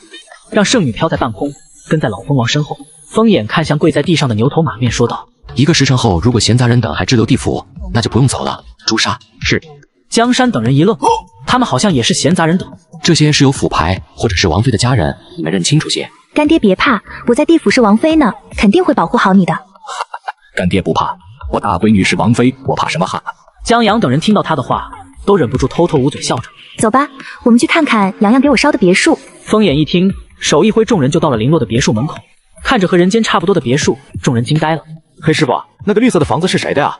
让圣女飘在半空，跟在老蜂王身后。风眼看向跪在地上的牛头马面，说道：“1个时辰后，如果闲杂人等还滞留地府，那就不用走了，诛杀。”是。江山等人一愣，他们好像也是闲杂人等。这些是有府牌或者是王妃的家人，你们认清楚些。干爹别怕，我在地府是王妃呢，肯定会保护好你的。干爹不怕，我大闺女是王妃，我怕什么哈？江阳等人听到他的话，都忍不住偷偷捂嘴笑着。走吧，我们去看看洋洋给我烧的别墅。风眼一听，手一挥，众人就到了林洛的别墅门口。看着和人间差不多的别墅，众人惊呆了。黑师傅，那个绿色的房子是谁的呀？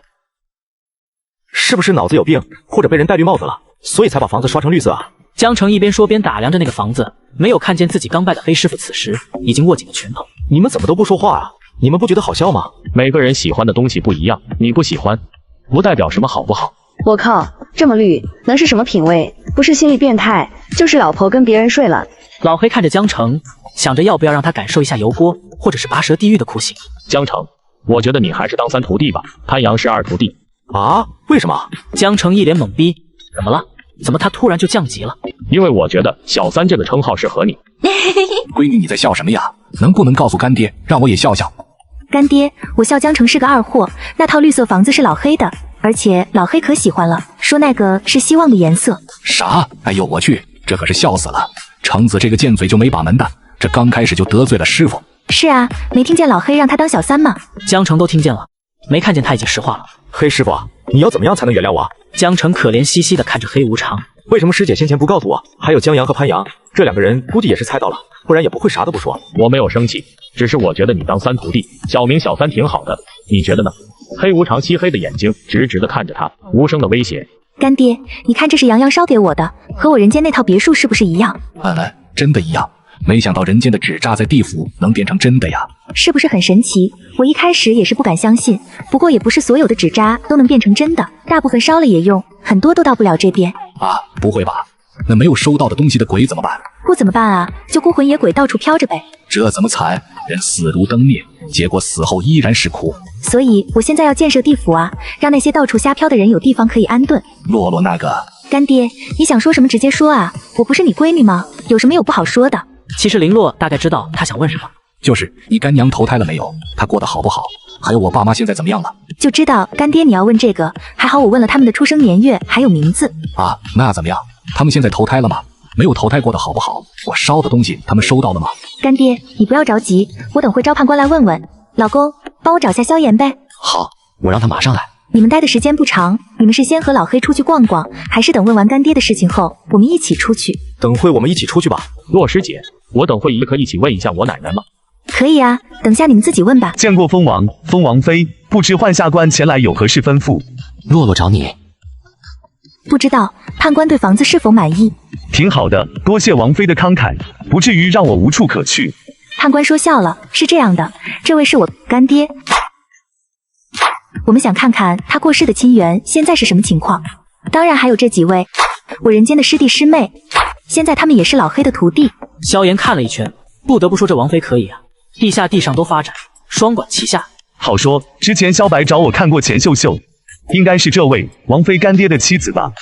是不是脑子有病，或者被人戴绿帽子了，所以才把房子刷成绿色啊？江城一边说边打量着那个房子，没有看见自己刚拜的黑师傅此时已经握紧了拳头。你们怎么都不说话啊？你们不觉得好笑吗？每个人喜欢的东西不一样，你不喜欢，不代表什么好不好。我靠，这么绿，能是什么品味？不是心理变态，就是老婆跟别人睡了。老黑看着江城，想着要不要让他感受一下油锅或者是拔舌地狱的酷刑。江城，我觉得你还是当3徒弟吧，潘阳是2徒弟。啊？为什么？江城一脸懵逼，怎么了？怎么他突然就降级了？因为我觉得小3这个称号适合你。闺女，你在笑什么呀？能不能告诉干爹，让我也笑笑？干爹，我笑江城是个二货，那套绿色房子是老黑的，而且老黑可喜欢了，说那个是希望的颜色。啥？哎呦我去，这可是笑死了！橙子这个贱嘴就没把门的，这刚开始就得罪了师傅。是啊，没听见老黑让他当小3吗？江城都听见了，没看见他已经石化了。黑师傅，你要怎么样才能原谅我？江城可怜兮兮地看着黑无常，为什么师姐先前不告诉我？还有江阳和潘阳这2个人，估计也是猜到了，不然也不会啥都不说。我没有生气，只是我觉得你当3徒弟，小明小3挺好的，你觉得呢？黑无常漆黑的眼睛直直地看着他，无声的威胁。干爹，你看这是洋洋烧给我的，和我人间那套别墅是不是一样？真的一样。没想到人间的纸扎在地府能变成真的呀，是不是很神奇？我一开始也是不敢相信，不过也不是所有的纸扎都能变成真的，大部分烧了也用，很多都到不了这边。啊，不会吧？那没有收到的东西的鬼怎么办？不怎么办啊？就孤魂野鬼到处飘着呗。这怎么惨？人死如灯灭，结果死后依然是苦。所以我现在要建设地府啊，让那些到处瞎飘的人有地方可以安顿。洛洛那个干爹，你想说什么直接说啊，我不是你闺女吗？有什么有不好说的？其实林洛大概知道他想问什么，就是你干娘投胎了没有？她过得好不好？还有我爸妈现在怎么样了？就知道干爹你要问这个，还好我问了他们的出生年月还有名字啊。那怎么样？他们现在投胎了吗？没有投胎过得好不好？我烧的东西他们收到了吗？干爹你不要着急，我等会招判官来问问。老公，帮我找下萧炎呗。好，我让他马上来。你们待的时间不长，你们是先和老黑出去逛逛，还是等问完干爹的事情后我们一起出去？等会我们一起出去吧。洛师姐，我等会也可以一起问一下我奶奶吗？可以啊，等下你们自己问吧。见过蜂王、蜂王妃，不知换下官前来有何事吩咐？洛洛找你。不知道判官对房子是否满意？挺好的，多谢王妃的慷慨，不至于让我无处可去。判官说笑了，是这样的，这位是我干爹，我们想看看他过世的亲缘现在是什么情况，当然还有这几位我人间的师弟师妹，现在他们也是老黑的徒弟。萧炎看了一圈，不得不说这王妃可以啊，地下地上都发展，双管齐下。好说，之前萧白找我看过钱秀秀，应该是这位王妃干爹的妻子吧？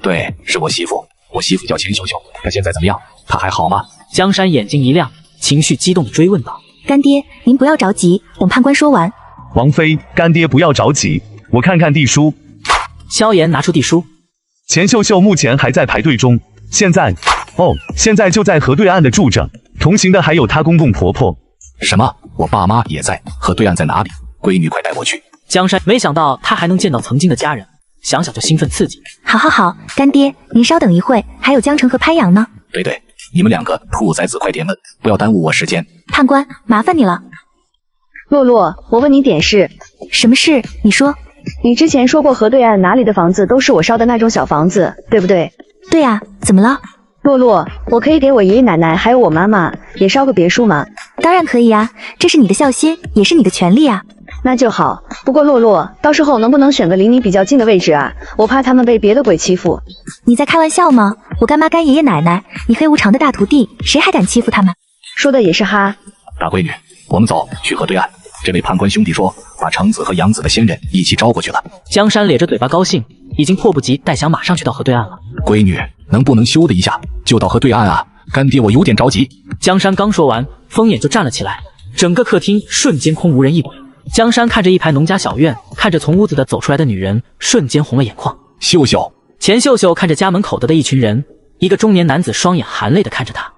对，是我媳妇，我媳妇叫钱秀秀，她现在怎么样？她还好吗？江山眼睛一亮，情绪激动地追问道：干爹，您不要着急，等判官说完。王妃，干爹不要着急，我看看地书。萧炎拿出地书，钱秀秀目前还在排队中，现在就在河对岸的住着，同行的还有她公公婆婆。什么？我爸妈也在？河对岸在哪里？闺女快带我去。江山没想到他还能见到曾经的家人，想想就兴奋刺激。好好好，干爹，您稍等一会，还有江城和潘阳呢。对对，你们两个兔崽子快点问，不要耽误我时间。判官，麻烦你了。洛洛，我问你点事。什么事？你说。你之前说过河对岸哪里的房子都是我烧的那种小房子，对不对？对啊，怎么了？洛洛，我可以给我爷爷奶奶还有我妈妈也烧个别墅吗？当然可以啊，这是你的孝心，也是你的权利啊。那就好。不过洛洛，到时候能不能选个离你比较近的位置啊？我怕他们被别的鬼欺负。你在开玩笑吗？我干妈干爷爷奶奶，你黑无常的大徒弟，谁还敢欺负他们？说的也是哈。大闺女，我们走，去河对岸。这位判官兄弟说，把程子和杨子的先人一起招过去了。江山咧着嘴巴高兴，已经迫不及待想马上去到河对岸了。闺女，能不能休的一下，就到河对岸啊？干爹我有点着急。江山刚说完，风眼就站了起来，整个客厅瞬间空无人一鬼。江山看着一排农家小院，看着从屋子的走出来的女人，瞬间红了眼眶。秀秀，钱秀秀看着家门口的一群人，一个中年男子双眼含泪的看着他。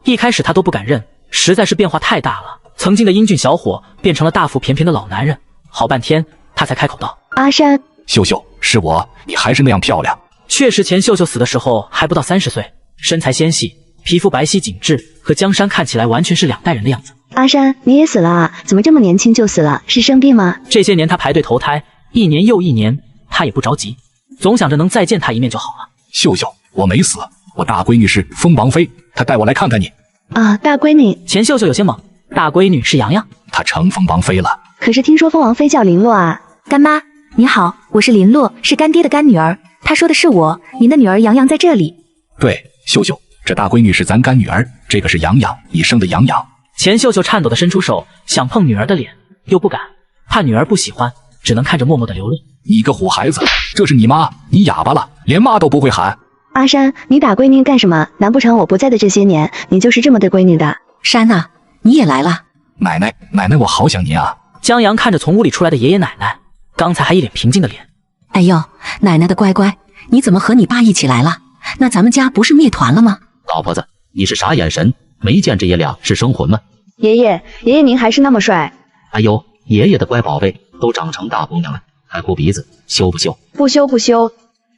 一开始他都不敢认，实在是变化太大了。曾经的英俊小伙变成了大腹便便的老男人，好半天他才开口道：“阿山，秀秀，是我，你还是那样漂亮。”确实，钱秀秀死的时候还不到30岁，身材纤细，皮肤白皙紧致，和江山看起来完全是两代人的样子。阿山，你也死了啊？怎么这么年轻就死了？是生病吗？这些年他排队投胎，一年又一年，他也不着急，总想着能再见他一面就好了。秀秀，我没死，我大闺女是风王妃，她带我来看看你。啊，大闺女。钱秀秀有些懵。大闺女是洋洋，她成风王妃了。可是听说风王妃叫林洛啊。干妈你好，我是林洛，是干爹的干女儿。他说的是我，您的女儿洋洋在这里。对，秀秀，这大闺女是咱干女儿，这个是洋洋，你生的洋洋。钱秀秀颤抖地伸出手，想碰女儿的脸，又不敢，怕女儿不喜欢，只能看着默默的流泪。你个虎孩子，这是你妈，你哑巴了，连妈都不会喊。阿山，你打闺女干什么？难不成我不在的这些年，你就是这么对闺女的？山呐，你也来了。奶奶，奶奶，我好想您啊。江阳看着从屋里出来的爷爷奶奶，刚才还一脸平静的脸。哎呦，奶奶的乖乖，你怎么和你爸一起来了？那咱们家不是灭团了吗？老婆子，你是啥眼神？没见这爷俩是生魂吗？爷爷您还是那么帅。哎呦，爷爷的乖宝贝都长成大姑娘了，还哭鼻子，羞不羞？不羞不羞。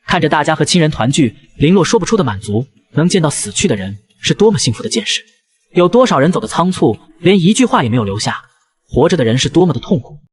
看着大家和亲人团聚，林洛说不出的满足。能见到死去的人是多么幸福的件事，有多少人走得仓促，连一句话也没有留下，活着的人是多么的痛苦。